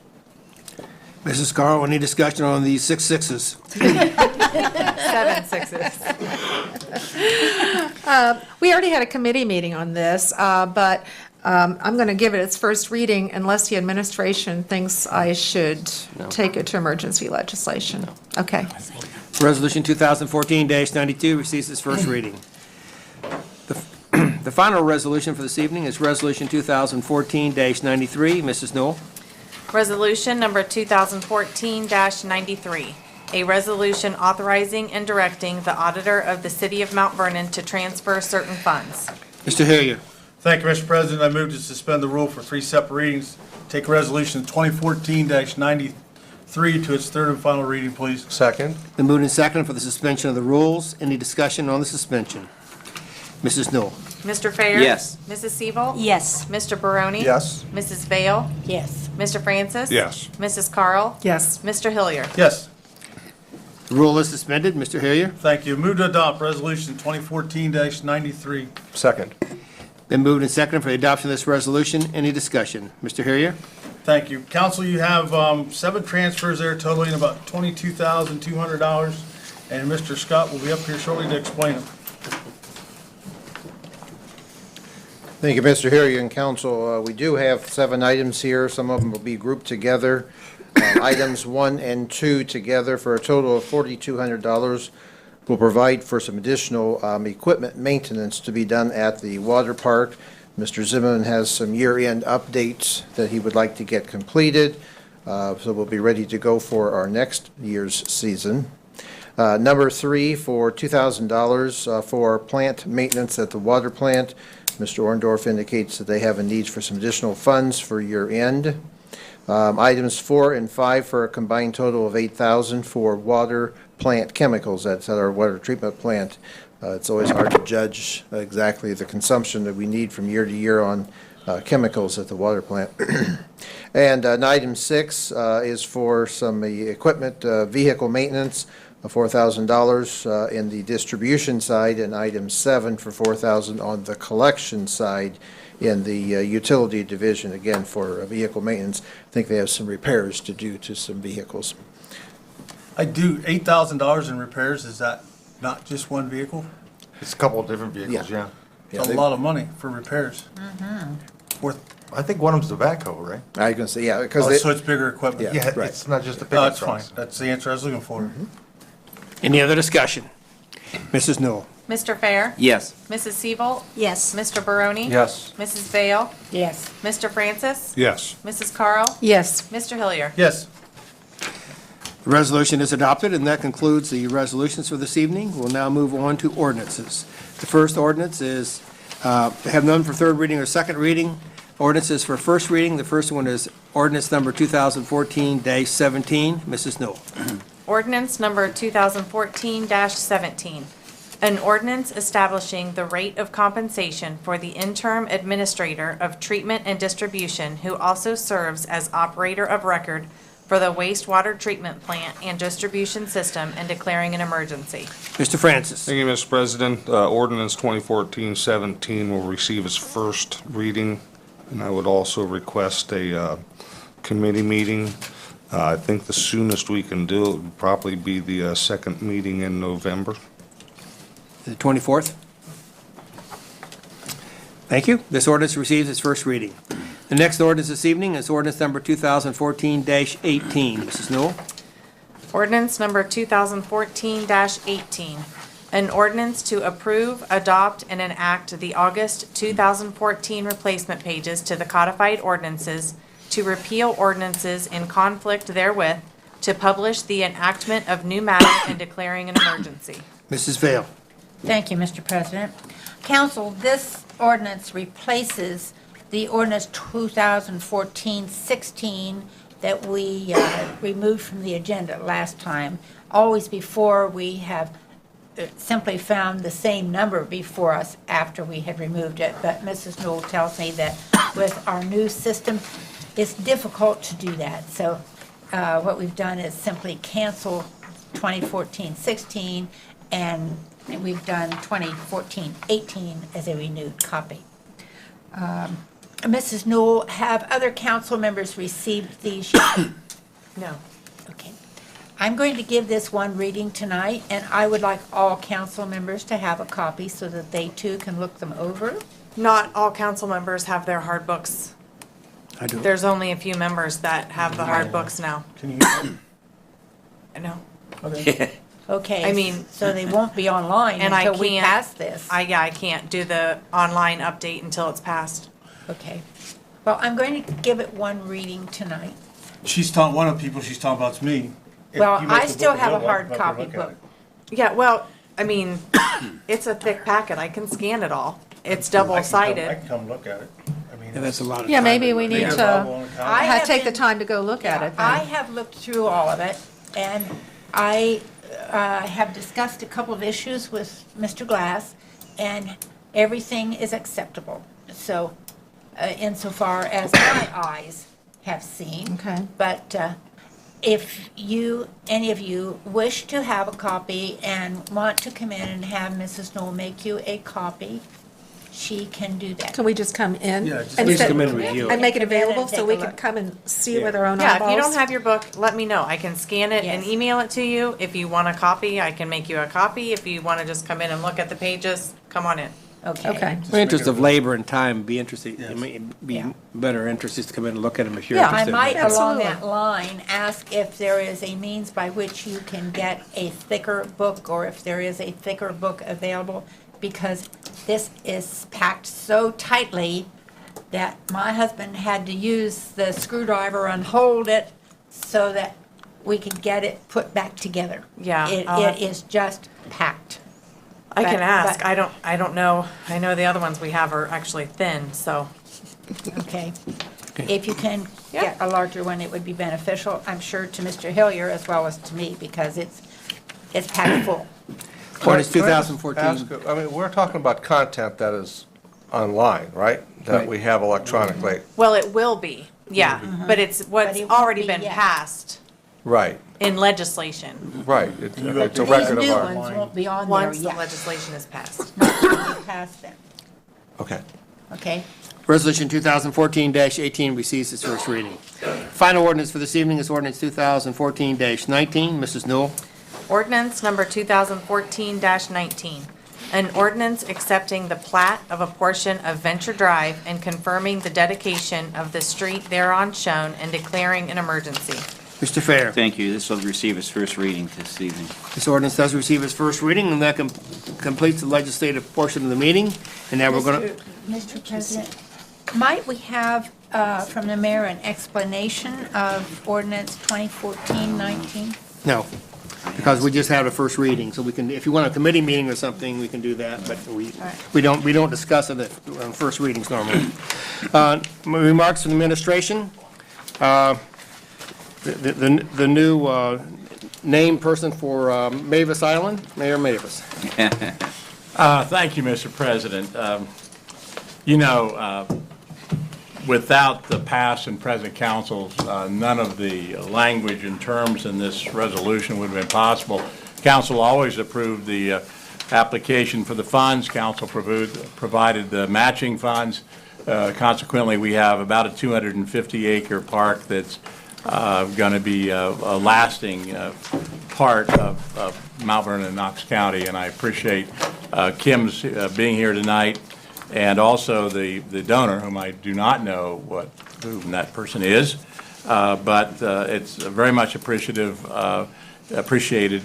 Mrs. Carl, any discussion on these 6 sixes? 7 sixes. We already had a committee meeting on this, but I'm going to give it its first reading unless the administration thinks I should take it to emergency legislation. Okay. Resolution 2014-92 receives its first reading. The final resolution for this evening is Resolution 2014-93. Mrs. Knoll? Resolution number 2014-93, a resolution authorizing and directing the auditor of the City of Mount Vernon to transfer certain funds. Mr. Hillier? Thank you, Mr. President. I move to suspend the rule for 3 separate readings. Take resolution 2014-93 to its third and final reading, please. Second. Been moved and seconded for the suspension of the rules. Any discussion on the suspension? Mrs. Knoll? Mr. Fair? Yes. Mrs. Seabolt? Yes. Mr. Barone? Yes. Mrs. Vale? Yes. Mr. Francis? Yes. Mrs. Carl? Yes. Mr. Hillier? Yes. The rule is suspended. Mr. Hillier? Thank you. Move to adopt resolution 2014-93. Second. Been moved and seconded for the adoption of this resolution. Any discussion? Mr. Hillier? Thank you. Council, you have 7 transfers there totaling about $22,200, and Mr. Scott will be up here shortly to explain them. Thank you, Mr. Hillier and Council. We do have 7 items here. Some of them will be grouped together. Items 1 and 2 together for a total of $4,200 will provide for some additional equipment maintenance to be done at the water park. Mr. Zimmerman has some year-end updates that he would like to get completed, so we'll be ready to go for our next year's season. Number 3, for $2,000 for plant maintenance at the water plant. Mr. Orndorff indicates that they have a need for some additional funds for year end. Items 4 and 5 for a combined total of $8,000 for water plant chemicals. That's at our water treatment plant. It's always hard to judge exactly the consumption that we need from year to year on chemicals at the water plant. And item 6 is for some equipment, vehicle maintenance of $4,000 in the distribution side, and item 7 for $4,000 on the collection side in the utility division, again, for vehicle maintenance. I think they have some repairs to do to some vehicles. I do, $8,000 in repairs, is that not just one vehicle? It's a couple of different vehicles, yeah. It's a lot of money for repairs. Worth, I think one of them's the backhoe, right? I was going to say, yeah, because oh, they, so it's bigger equipment? Yeah. Yeah, right. it's not just the Oh, pickup that's fine. trucks. That's the answer I was looking for. Any other discussion? Mrs. Newell? Mr. Fair? Yes. Mrs. Seabolt? Yes. Mr. Barone? Yes. Mrs. Vale? Yes. Mr. Francis? Yes. Mrs. Carl? Yes. Mr. Hillier? Yes. The resolution is adopted, and that concludes the resolutions for this evening. We'll now move on to ordinances. The first ordinance is, have none for third reading or second reading. Ordinances for first reading. The first one is ordinance number 2014-17. Mrs. Newell. Ordinance number 2014-17. An ordinance establishing the rate of compensation for the interim administrator of treatment and distribution who also serves as operator of record for the wastewater treatment plant and distribution system and declaring an emergency. Mr. Francis. Thank you, Mr. President. Ordinance 2014-17 will receive its first reading, and I would also request a committee meeting. I think the soonest we can do it would probably be the second meeting in November. The 24th. Thank you. This ordinance receives its first reading. The next ordinance this evening is ordinance number 2014-18. Mrs. Newell. Ordinance number 2014-18. An ordinance to approve, adopt, and enact the August 2014 replacement pages to the codified ordinances, to repeal ordinances in conflict therewith, to publish the enactment of new matter and declaring an emergency. Mrs. Vale. Thank you, Mr. President. Council, this ordinance replaces the ordinance 2014-16 that we removed from the agenda last time. Always before, we have simply found the same number before us after we had removed it, but Mrs. Newell tells me that with our new system, it's difficult to do that. So what we've done is simply cancel 2014-16, and we've done 2014-18 as a renewed copy. Mrs. Newell, have other council members received these? No. Okay. I'm going to give this one reading tonight, and I would like all council members to have a copy so that they too can look them over. Not all council members have their hard books. I do. There's only a few members that have the hard books now. Can you? No. Okay. Okay. I mean- So they won't be online And I until we can't- pass this. I can't do the online update until it's passed. Okay. Well, I'm going to give it one reading tonight. She's talking, one of the people she's talking about is me. If Well, you make I the still book have a available, I hard can come copy look at book. it. Yeah, well, I mean, it's a thick packet. I can scan it all. It's I can double-sided. come look at it. I mean, Yeah, that's a lot of time. Yeah, maybe we Maybe need it's to available on the calendar. I have take the been- time to go look at it I then. have looked through all of it, and I have discussed a couple of issues with Mr. Glass, and everything is acceptable. So, insofar as my eyes have seen. Okay. But if you, any of you, wish to have a copy and want to come in and have Mrs. Knoll make you a copy, she can do that. Can we just come in? Yeah, just and Please sit- come in and review it. And make it Come in and available so take we a can look. come and see it with our own Yeah, eyeballs? if you don't have your book, let me know. I can scan it and Yes. email it to you. If you want a copy, I can make you a copy. If you want to just come in and look at the pages, come on in. Okay. Okay. In the interest of labor and time, be interested, Yes. it may be Yeah. better interest is to come in and look at them if you're Yeah, I interested. might, along Absolutely. that line, ask if there is a means by which you can get a thicker book, or if there is a thicker book available, because this is packed so tightly that my husband had to use the screwdriver and hold it so that we could get it put back together. Yeah, It I'll have- is just packed. I can But- ask. but- I don't know. I know the other ones we have are actually thin, so. Okay. If you can get a larger one, it would be beneficial, I'm sure, to Mr. Hillier as well as to me, because it's packed full. Ordinance Can I just 2014. ask, I mean, we're talking about content that is online, right? That Right. we have electronically. Well, it will be, yeah, but it's what's it won't already be been yet. passed Right, in legislation, right. It's a These record of new our, ones won't be on there once the yet. legislation is passed. Not until we pass them, okay. okay? Resolution 2014-18 receives its first reading. Final ordinance for this evening is ordinance 2014-19. Mrs. Newell. Ordinance number 2014-19. An ordinance accepting the plat of a portion of Venture Drive and confirming the dedication of the street thereon shown and declaring an emergency. Mr. Fair. Thank you. This will receive its first reading this evening. This ordinance does receive its first reading, and that completes the legislative portion of the meeting. And now we're going to, Mr. President, might we have from the mayor an explanation of ordinance 2014-19? no, because we just had a first reading, so we can, if you want a committee meeting or something, we can do that, but we don't discuss it on first readings normally. Remarks from the administration. The new named person for Mavis Island, Mayor Mavis. Thank you, Mr. President. Without the past and present councils, none of the language and terms in this resolution would have been possible. Council always approved the application for the funds. Council provided the matching funds. Consequently, we have about a 250-acre park that's going to be a lasting part of Mount Vernon and Knox County, and I appreciate Kim's being here tonight, and also the donor, whom I do not know who that person is, but it's very much appreciated,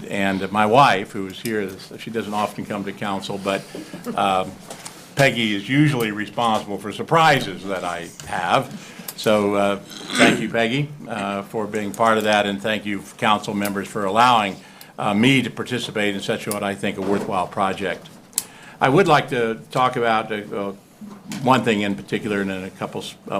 and my wife, who is here, she doesn't often come to council, but Peggy is usually responsible for surprises that I have. So thank you, Peggy, for being part of that, and thank you, council members, for allowing me to participate in such what I think a worthwhile project. I would like to talk about one thing in particular, and then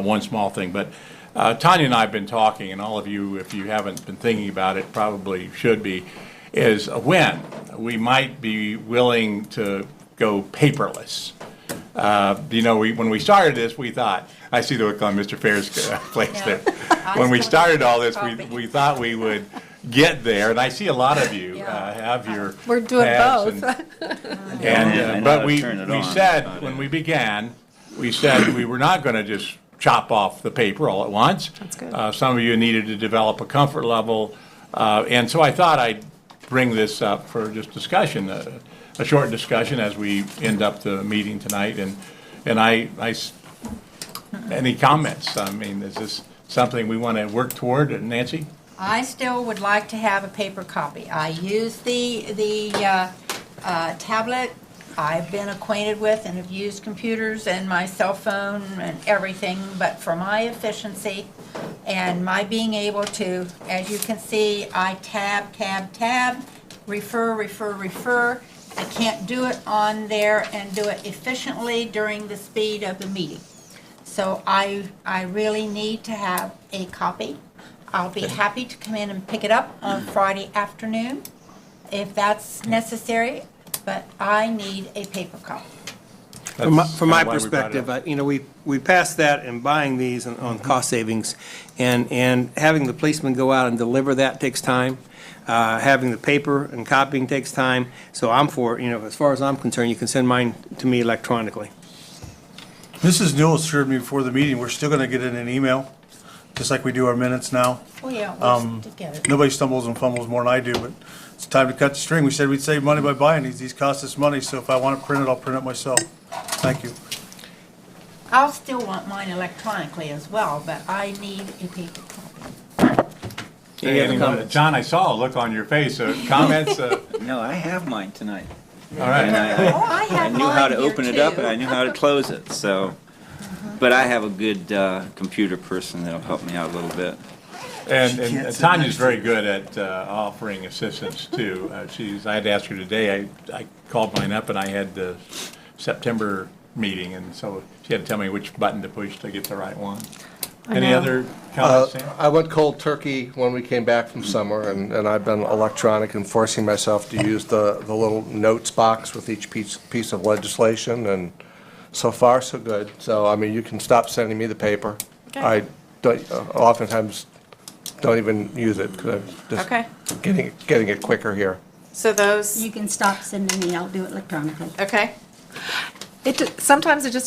one small thing. But Tanya and I have been talking, and all of you, if you haven't been thinking about it, probably should be, is when we might be willing to go paperless. When we started this, we thought, I see the look on Mr. Fair's face there. When we started all this, we thought we would get there, and I see a lot of you have your We're doing pads both. but we said, when we began, we said we were not going to just chop off the paper all at once. That's good. Some of you needed to develop a comfort level, and so I thought I'd bring this up for just discussion, a short discussion as we end up the meeting tonight. And any comments? I mean, is this something we want to work toward, Nancy? I still would like to have a paper copy. I use the tablet. I've been acquainted with and have used computers and my cell phone and everything, but for my efficiency and my being able to, as you can see, I tab, refer. I can't do it on there and do it efficiently during the speed of the meeting. So I really need to have a copy. I'll be happy to come in and pick it up on Friday afternoon if that's necessary, but I need a paper copy. From my why we brought it perspective, up. we passed that and buying these on cost savings, and having the policeman go out and deliver that takes time. Having the paper and copying takes time. So I'm for, as far as I'm concerned, you can send mine to me electronically. Mrs. Newell assured me before the meeting, we're still gonna get it in an email, just like we do our minutes now. Oh, yeah, we'll together. Nobody stumbles and fumbles more than I do, but it's time to cut the string. We said we'd save money by buying these. These cost us money, so if I want it printed, I'll print it myself. Thank you. I'll still want mine electronically as well, but I need a paper copy. Any other comments? John, I saw a look on your face. Comments? No, I have mine tonight. All right. And I I have knew how to mine here, open it up, too. and I knew how to close it, so. But I have a good computer person that'll help me out a little bit. And Tanya's very good at offering assistance, too. I had to ask her today, I called mine up and I had the September meeting, and so she had to tell me which button to push to get the right one. Any other comments, Sam? I went cold turkey when we came back from summer, and I've been electronic and forcing myself to use the little notes box with each piece of legislation, and so far, so good. So, I mean, you can stop sending me the paper. I don't, oftentimes don't even use it, 'cause I'm just Okay. getting it quicker here. So those, You can stop sending me, I'll do it electronically. okay. Sometimes it just,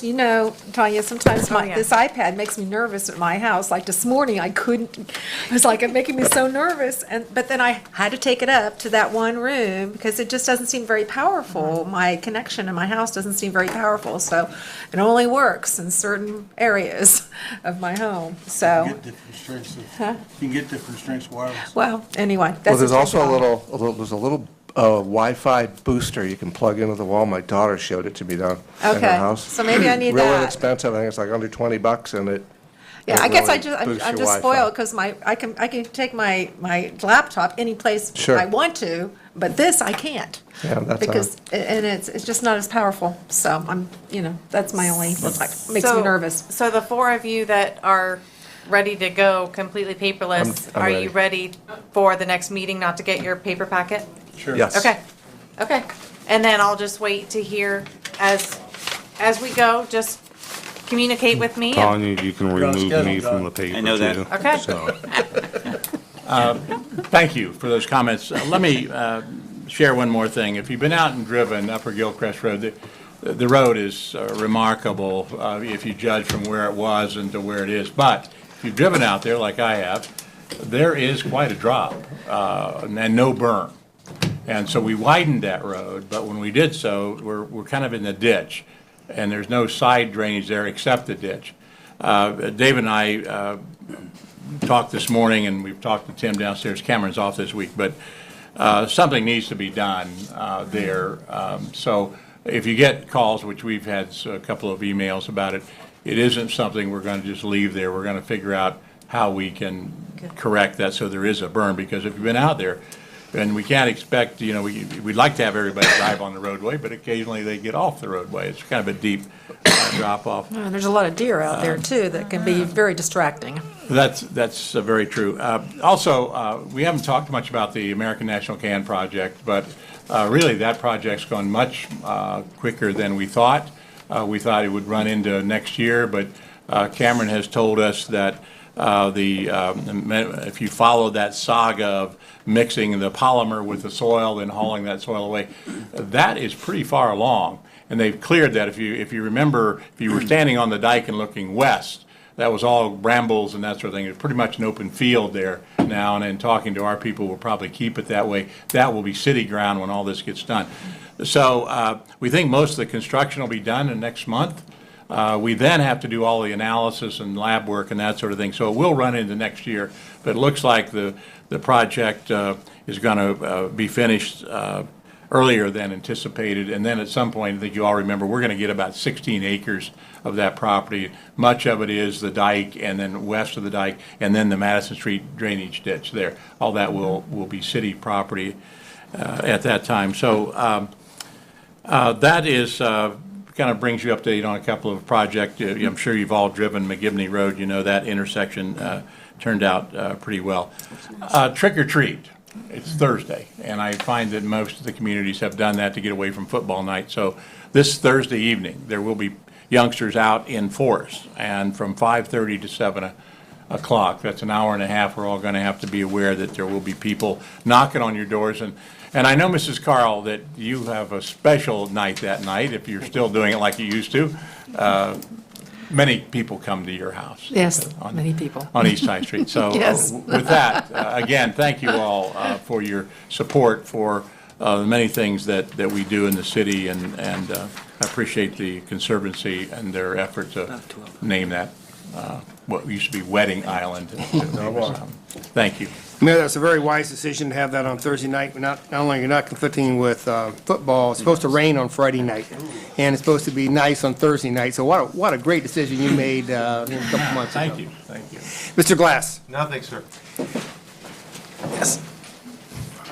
Tanya, sometimes Oh, yeah. this iPad makes me nervous at my house. Like this morning, I couldn't, it was like, it making me so nervous. But then I had to take it up to that one room because it just doesn't seem very powerful. My connection in my house doesn't seem very powerful. So it only works in certain areas of my home. So, different strengths you can get different strengths wireless. well, anyway. Well, that's there's just also my- there's a little Wi-Fi booster you can plug into the wall. My daughter showed it to me down in her Okay, house. so maybe I need Real that. inexpensive. I think it's like under $20, and it. Yeah, it I guess really I'm boosts just your Wi-Fi. spoiled because I can take my laptop any place Sure. I want to, but this I can't. Yeah, that's Because, and it's just not as powerful. So that's my only, makes me So- nervous. So the four of you that are ready to go completely paperless, I'm are ready. you ready for the next meeting not to get your paper packet? Sure. Yes. Okay, okay. And then I'll just wait to hear as we go, just communicate with me. and- Tanya, you can remove me schedule, from John. the paper, I know that. too. Okay. So, Thank you for those comments. Let me share one more thing. If you've been out and driven Upper Gilchrist Road, the road is remarkable if you judge from where it was and to where it is. But if you've driven out there like I have, there is quite a drop and no berm. And so we widened that road, but when we did so, we're kind of in the ditch, and there's no side drainage there except the ditch. Dave and I talked this morning, and we've talked to Tim downstairs. Cameron's off this week, but something needs to be done there. So if you get calls, which we've had a couple of emails about it, it isn't something we're going to just leave there. We're going to figure out how we can correct that so there is a berm, because if you've been out there, and we can't expect, we'd like to have everybody drive on the roadway, but occasionally they get off the roadway. It's kind of a deep drop off. And there's a lot of deer out there too that can be very distracting. That's very true. Also, we haven't talked much about the American National Can Project, but really that project's gone much quicker than we thought. We thought it would run into next year, but Cameron has told us that if you follow that saga of mixing the polymer with the soil and hauling that soil away, that is pretty far along. And they've cleared that. If you remember, if you were standing on the dike and looking west, that was all brambles and that sort of thing. It's pretty much an open field there now, and in talking to our people, we'll probably keep it that way. That will be city ground when all this gets done. So we think most of the construction will be done in next month. We then have to do all the analysis and lab work and that sort of thing. So it will run into next year, but it looks like the project is going to be finished earlier than anticipated. And then at some point, I think you all remember, we're going to get about 16 acres of that property. Much of it is the dike, and then west of the dike, and then the Madison Street drainage ditch there. All that will be city property at that time. So that is kind of brings you up to date on a couple of projects. I'm sure you've all driven McGibney Road. You know that intersection turned out pretty well. Trick or treat. It's Thursday, and I find that most of the communities have done that to get away from football night. So this Thursday evening, there will be youngsters out in force, and from 5:30 to 7 o'clock, that's an hour and a half, we're all going to have to be aware that there will be people knocking on your doors. And I know, Mrs. Carl, that you have a special night that night, if you're still doing it like you used to. Many people come to your house. Yes, many people. On East High Street. So Yes. With that, again, thank you all for your support for the many things that we do in the city, and I appreciate the Conservancy and their effort to name that. what used to be Wedding Island. Thank you. Mayor, that's a very wise decision to have that on Thursday night. Not only you're not conflicting with football, it's supposed to rain on Friday night, and it's supposed to be nice on Thursday night. So what a great decision you made a couple months ago. Thank you, thank you. Mr. Glass? Nothing, sir. Yes.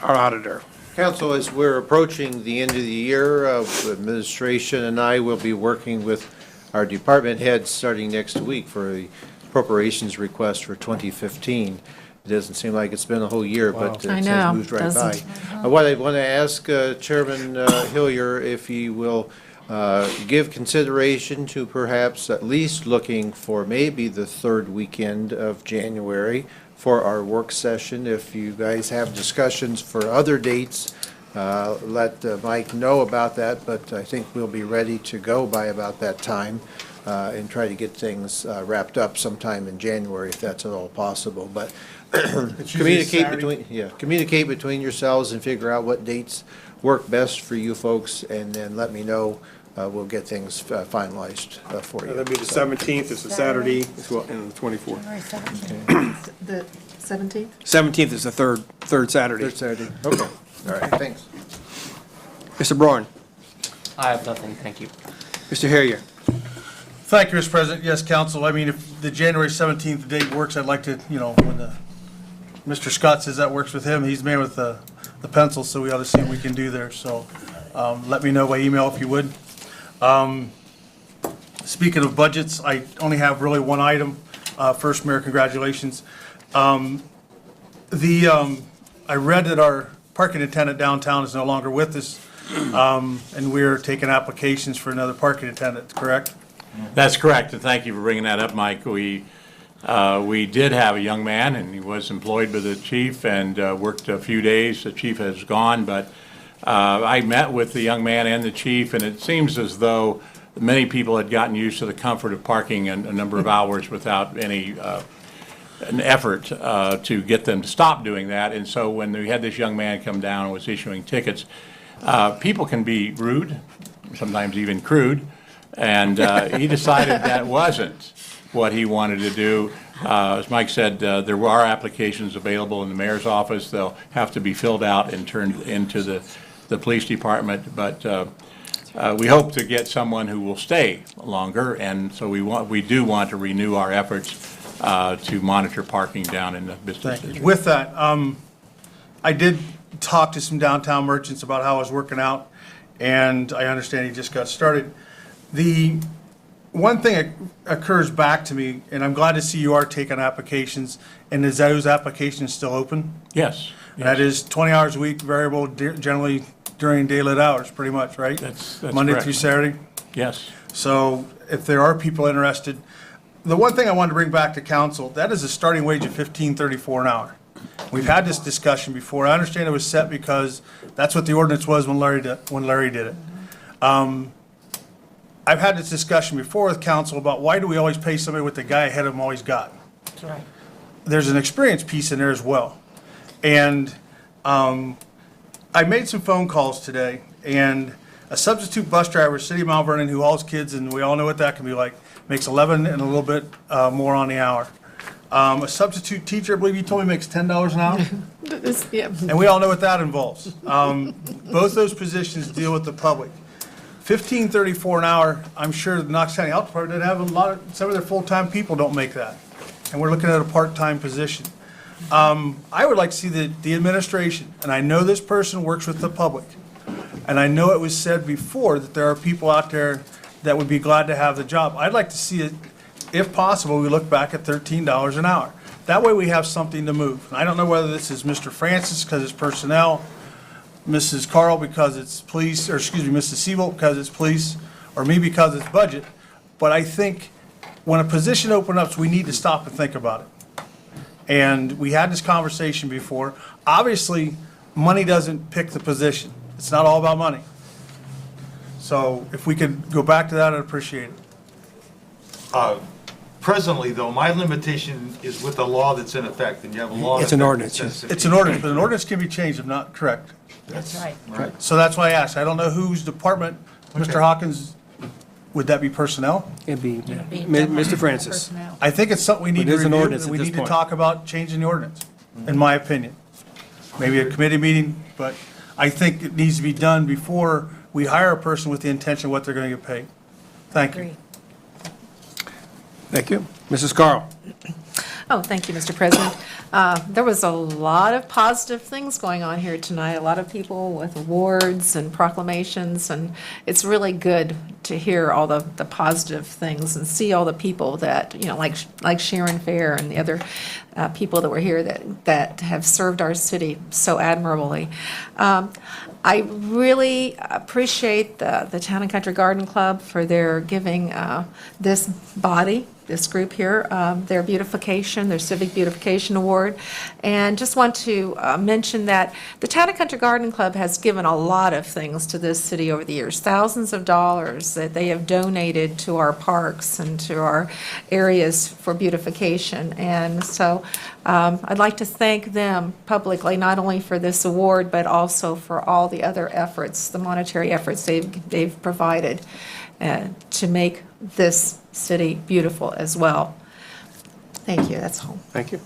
Our auditor. Council, as we're approaching the end of the year, administration and I will be working with our department heads starting next week for the appropriations request for 2015. It doesn't seem like it's been a whole year, but it I has know, moved right by. doesn't. What I want to ask Chairman Hillier if he will give consideration to perhaps at least looking for maybe the third weekend of January for our work session. If you guys have discussions for other dates, let Mike know about that, but I think we'll be ready to go by about that time and try to get things wrapped up sometime in January if that's at all possible. But communicate between yourselves and figure out what dates work best for you folks, and then let me know. We'll get things finalized for you. That'll be the 17th, it's a Saturday, and the 24th. The 17th? 17th is the third Saturday. Third Saturday, okay, all right, thanks. Mr. Braun? I have nothing, thank you. Mr. Harrier? Thank you, Mr. President. Yes, council, I mean, if the January 17th date works, I'd like to, when Mr. Scott says that works with him, he's the man with the pencil, so we ought to see what we can do there. So let me know by email if you would. Speaking of budgets, I only have really one item. First, Mayor, congratulations. I read that our parking attendant downtown is no longer with us, and we're taking applications for another parking attendant, correct? That's correct, and thank you for bringing that up, Mike. We did have a young man, and he was employed by the chief and worked a few days. The chief has gone, but I met with the young man and the chief, and it seems as though many people had gotten used to the comfort of parking a number of hours without any an effort to get them to stop doing that. And so when we had this young man come down and was issuing tickets, people can be rude, sometimes even crude, and he decided that wasn't what he wanted to do. As Mike said, there are applications available in the mayor's office. They'll have to be filled out and turned into the police department, but we hope to get someone who will stay longer, and so we do want to renew our efforts to monitor parking down in the business district. With that, I did talk to some downtown merchants about how it was working out, and I understand he just got started. The one thing that occurs back to me, and I'm glad to see you are taking applications, and is those applications still open? Yes. That is 20 hours a week, variable, generally during daylit hours, pretty much, right? That's Monday correct. through Saturday? Yes. So if there are people interested, the one thing I wanted to bring back to council, that is a starting wage of $15.34 an hour. We've had this discussion before. I understand it was set because that's what the ordinance was when Larry did it. I've had this discussion before with council about why do we always pay somebody what the guy ahead of them always got? That's right. There's an experience piece in there as well. And I made some phone calls today, and a substitute bus driver, City of Mount Vernon, who hauls kids, and we all know what that can be like, makes 11 and a little bit more on the hour. A substitute teacher, I believe you told me, makes $10 an hour? Yeah. And we all know what that involves. Both those positions deal with the public. $15.34 an hour, I'm sure the Knox County Health Department didn't have some of their full-time people don't make that. And we're looking at a part-time position. I would like to see the administration, and I know this person works with the public, and I know it was said before that there are people out there that would be glad to have the job. I'd like to see it, if possible, we look back at $13 an hour. That way we have something to move. And I don't know whether this is Mr. Francis because it's personnel, Mrs. Carl because it's police, or excuse me, Mrs. Siebel because it's police, or me because it's budget. But I think when a position opens up, we need to stop and think about it. And we had this conversation before. Obviously, money doesn't pick the position. It's not all about money. So if we could go back to that, I'd appreciate it. Presently, though, my limitation is with the law that's in effect, and you have a law. It's an ordinance. It's an ordinance, but an ordinance can be changed if not correct. That's right. So that's why I asked. I don't know whose department Mr. Hawkins Would that be personnel? It'd be be Mr. Francis. personnel. I think it's something we need It to is an review, ordinance and at we this need to point. talk about changing the ordinance, in my opinion. Maybe a committee meeting, but I think it needs to be done before we hire a person with the intention of what they're gonna get paid. Thank you. Agree. Thank you. Mrs. Carl? Oh, thank you, Mr. President. There was a lot of positive things going on here tonight, a lot of people with awards and proclamations, and it's really good to hear all the positive things and see all the people that, you know, like Sharon Fair and the other people that were here that have served our city so admirably. I really appreciate the Town and Country Garden Club for their giving this body, this group here, their beautification, their Civic Beautification Award. And just want to mention that the Town and Country Garden Club has given a lot of things to this city over the years, thousands of dollars that they have donated to our parks and to our areas for beautification. And so I'd like to thank them publicly, not only for this award, but also for all the other efforts, the monetary efforts they've provided to make this city beautiful as well. Thank you, that's all. Thank you.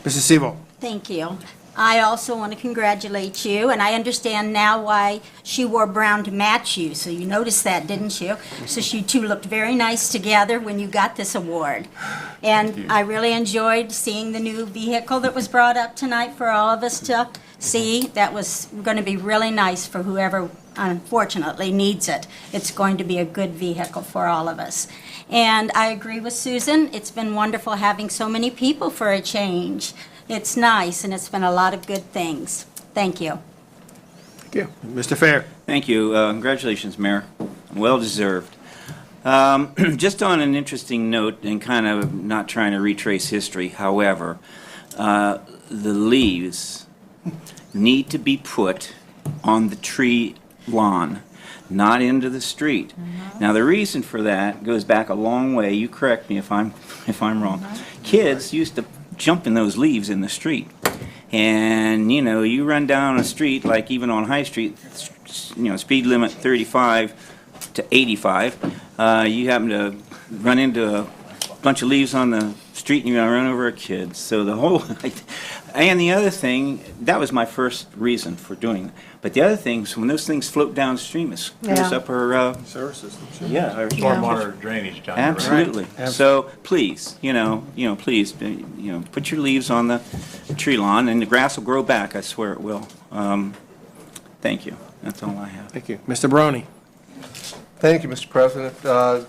Mrs. Sevel? Thank you. I also want to congratulate you, and I understand now why she wore brown to match you, so you noticed that, didn't you? So you two looked very nice together when you got this award. And I really enjoyed seeing the new vehicle that was brought up tonight for all of us to see. That was going to be really nice for whoever unfortunately needs it. It's going to be a good vehicle for all of us. And I agree with Susan. It's been wonderful having so many people for a change. It's nice, and it's been a lot of good things. Thank you. Thank you. Mr. Fair? Thank you. Congratulations, Mayor. Well deserved. Just on an interesting note, and kind of not trying to retrace history, however, the leaves need to be put on the tree lawn, not into the street. Now, the reason for that goes back a long way. You correct me if I'm wrong. Kids used to jump in those leaves in the street. And, you know, you run down a street, like even on High Street, you know, speed limit 35 to 85. You happen to run into a bunch of leaves on the street and you're going to run over a kid. So the whole, and the other thing, that was my first reason for doing it. But the other thing is when those things float downstream, it screws up our Sewer system. yeah, our Stormwater drainage down there. absolutely. So please, please, put your leaves on the tree lawn, and the grass will grow back. I swear it will. Thank you. That's all I have. Thank you. Mr. Brony? Thank you, Mr. President.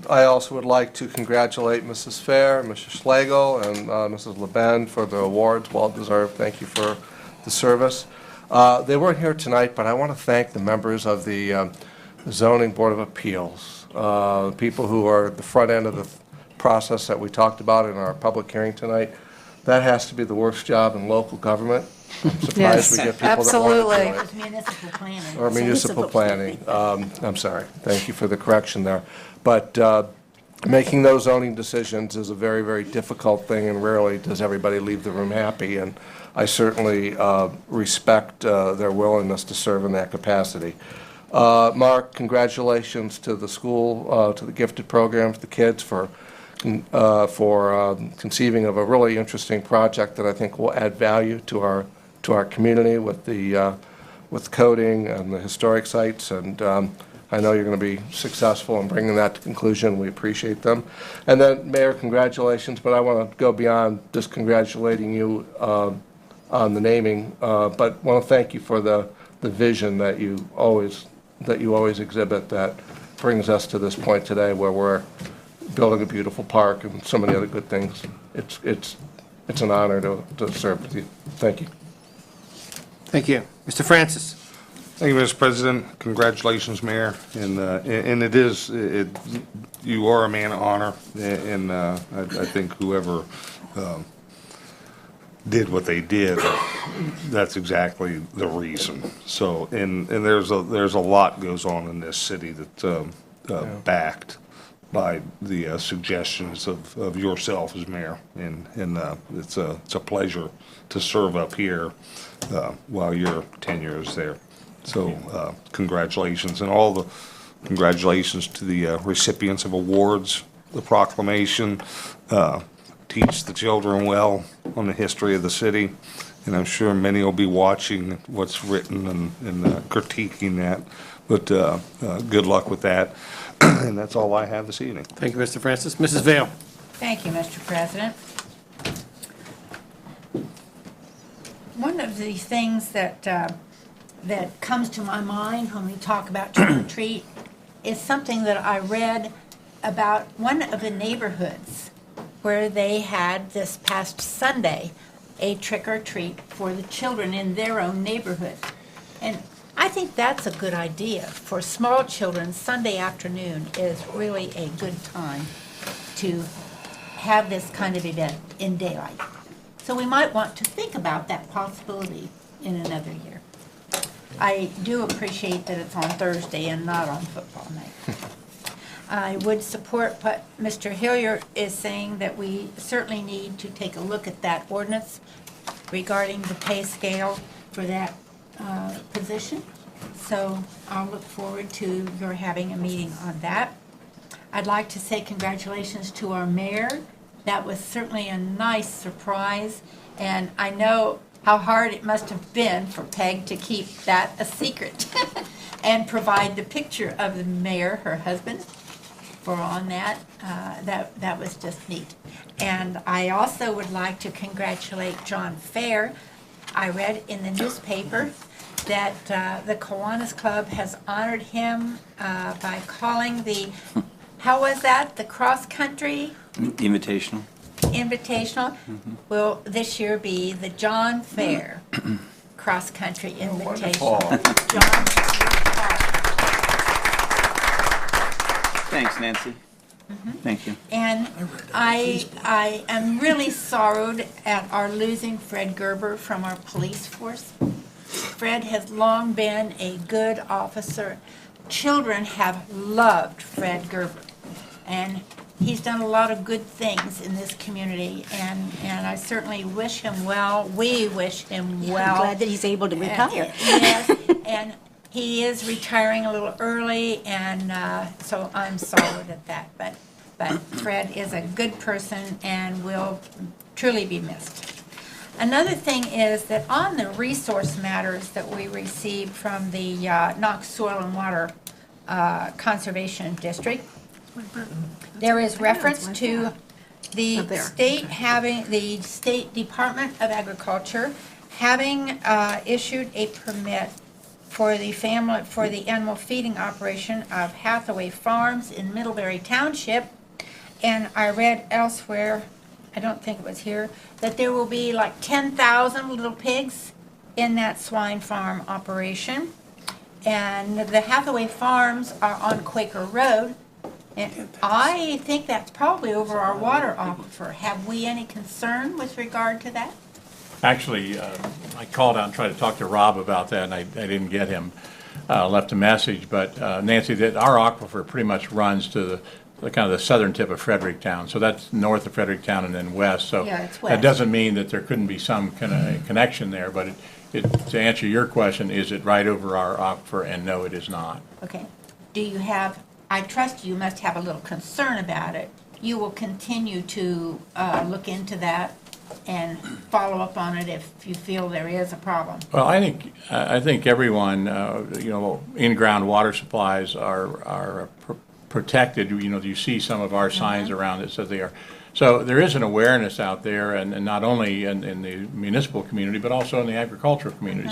I also would like to congratulate Mrs. Fair, Mr. Schlegel, and Mrs. LeBen for the awards. Well deserved. Thank you for the service. They weren't here tonight, but I want to thank the members of the Zoning Board of Appeals, people who are at the front end of the process that we talked about in our public hearing tonight. That has to be the worst job in local government. I'm surprised we get people that want to do it. It's municipal planning. Or municipal planning. I'm sorry. Thank you for the correction there. But making those zoning decisions is a very, very difficult thing, and rarely does everybody leave the room happy. And I certainly respect their willingness to serve in that capacity. Mark, congratulations to the school, to the gifted programs, the kids for conceiving of a really interesting project that I think will add value to our community with the with coding and the historic sites. And I know you're going to be successful in bringing that to conclusion. We appreciate them. And then, Mayor, congratulations. But I want to go beyond just congratulating you on the naming, but want to thank you for the vision that you always exhibit that brings us to this point today where we're building a beautiful park and so many other good things. It's an honor to serve with you. Thank you. Thank you. Mr. Francis? Thank you, Mr. President. Congratulations, Mayor. And you are a man of honor, and I think whoever did what they did, that's exactly the reason. So, and there's a lot goes on in this city that's backed by the suggestions of yourself as mayor, and it's a pleasure to serve up here while your tenure is there. So congratulations, and all Congratulations to the recipients of awards, the proclamation. Teach the children well on the history of the city, and I'm sure many will be watching what's written and critiquing that. But good luck with that. And that's all I have this evening. Thank you, Mr. Francis. Mrs. Vale. Thank you, Mr. President. One of the things that comes to my mind when we talk about trick or treat is something that I read about one of the neighborhoods where they had this past Sunday a trick or treat for the children in their own neighborhood. And I think that's a good idea. For small children, Sunday afternoon is really a good time to have this kind of event in daylight. So we might want to think about that possibility in another year. I do appreciate that it's on Thursday and not on football night. I would support what Mr. Hilliard is saying, that we certainly need to take a look at that ordinance regarding the pay scale for that position. So I'll look forward to your having a meeting on that. I'd like to say congratulations to our mayor. That was certainly a nice surprise, and I know how hard it must have been for Peg to keep that a secret and provide the picture of the mayor, her husband, for on that. That was just neat. And I also would like to congratulate John Fair. I read in the newspaper that the Kiwanis Club has honored him by calling the, how was that, the cross-country? Invitational. Invitational will this year be the John Fair cross-country invitational. John, Thanks, Nancy. Thank you. and I am really sorrowed at our losing Fred Gerber from our police force. Fred has long been a good officer. Children have loved Fred Gerber, and he's done a lot of good things in this community, and I certainly wish him well. We wish him well. I'm glad that he's able to retire. Yes, and he is retiring a little early, and so I'm sorry at that. But Fred is a good person and will truly be missed. Another thing is that on the resource matters that we received from the Knox Soil and Water Conservation District, there is reference to the State Department of Agriculture having issued a permit for the animal feeding operation of Hathaway Farms in Middlebury Township. And I read elsewhere, I don't think it was here, that there will be like 10,000 little pigs in that swine farm operation. And the Hathaway Farms are on Quaker Road. And I think that's probably over our water aquifer. Have we any concern with regard to that? Actually, I called out and tried to talk to Rob about that, and I didn't get him. Left a message, but Nancy, that our aquifer pretty much runs to the kind of the southern tip of Fredericktown. So that's north of Fredericktown and then west. So Yeah, it's that west. doesn't mean that there couldn't be some kind of connection there, but to answer your question, is it right over our aquifer? And no, it is not. Okay. Do you have, I trust you must have a little concern about it. You will continue to look into that and follow up on it if you feel there is a problem. Well, I think everyone, in-ground water supplies are protected. You see some of our signs around that says they are. So there is an awareness out there, and not only in the municipal community, but also in the agricultural community.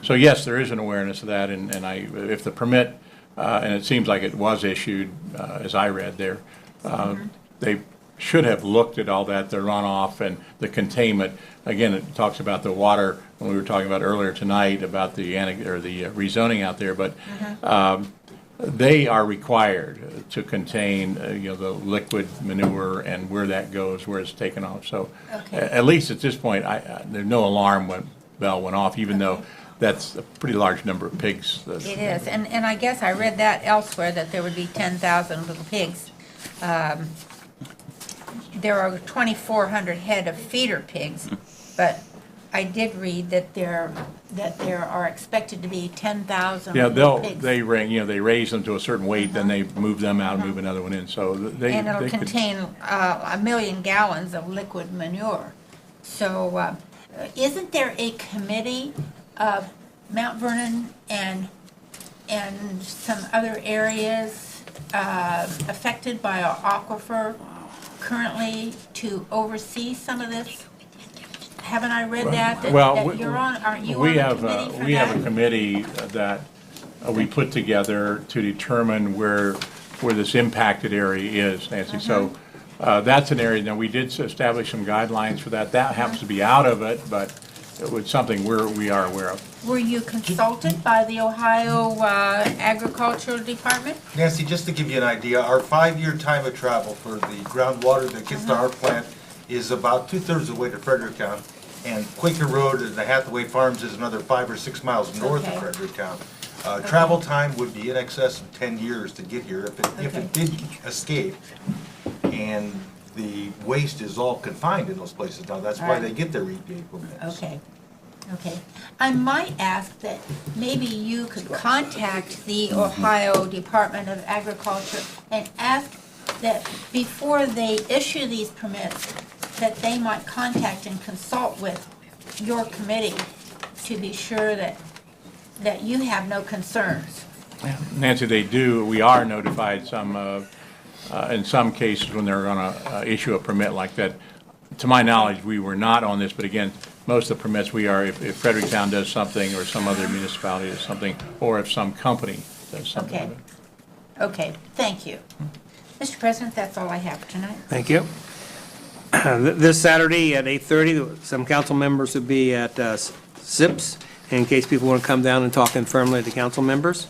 So yes, there is an awareness of that, and if the permit, and it seems like it was issued, as I read there, they should have looked at all that, the runoff and the containment. Again, it talks about the water, when we were talking about earlier tonight, about the rezoning out there, but they are required to contain, the liquid manure and where that goes, where it's taken off. So at least at this point, there's no alarm bell went off, even though that's a pretty large number of pigs. It is, and I guess I read that elsewhere, that there would be 10,000 little pigs. There are 2,400 head of feeder pigs, but I did read that there are expected to be 10,000 Yeah, pigs. they raise them to a certain weight, then they move them out and move another one in, so they. And it'll they could- contain 1,000,000 gallons of liquid manure. So isn't there a committee of Mount Vernon and some other areas affected by our aquifer currently to oversee some of this? Haven't I read that Well, you're on, aren't you on we the have, committee for that? we have a committee that we put together to determine where this impacted area is, Nancy. So that's an area, now, we did establish some guidelines for that. That happens to be out of it, but it was something we are aware of. Were you consulted by the Ohio Agricultural Department? Nancy, just to give you an idea, our 5-year time of travel for the groundwater that gets to our plant is about 2/3 of the way to Fredericktown. And Quaker Road and the Hathaway Farms is another 5 or 6 miles north of Fredericktown. Travel time would be in excess of 10 years to get here if it did escape. And the waste is all confined in those places now. That's why they get their EPA permits. Okay. I might ask that maybe you could contact the Ohio Department of Agriculture and ask that before they issue these permits, that they might contact and consult with your committee to be sure that you have no concerns. Nancy, they do, we are notified in some cases when they're going to issue a permit like that. To my knowledge, we were not on this, but again, most of the permits we are, if Fredericktown does something or some other municipality does something, or if some company does something. Okay, thank you. Mr. President, that's all I have tonight. Thank you. This Saturday at 8:30, some council members will be at SIPS, in case people want to come down and talk informally to council members.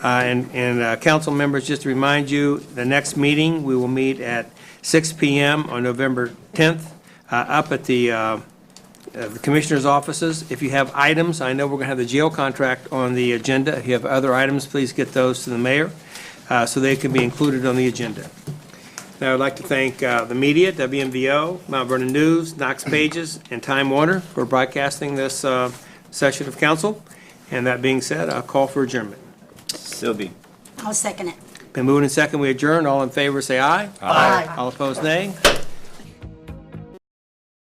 And council members, just to remind you, the next meeting, we will meet at 6 p.m. on November 10th, up at the commissioner's offices. If you have items, I know we're going to have the jail contract on the agenda. If you have other items, please get those to the mayor so they can be included on the agenda. Now, I'd like to thank the media, WMVO, Mount Vernon News, Knox Pages, and Time Warner for broadcasting this session of council. And that being said, I'll call for adjournment. Sylvie. I'll second it. Been moved and second, we adjourn. All in favor, say aye. Aye. All opposed, nay.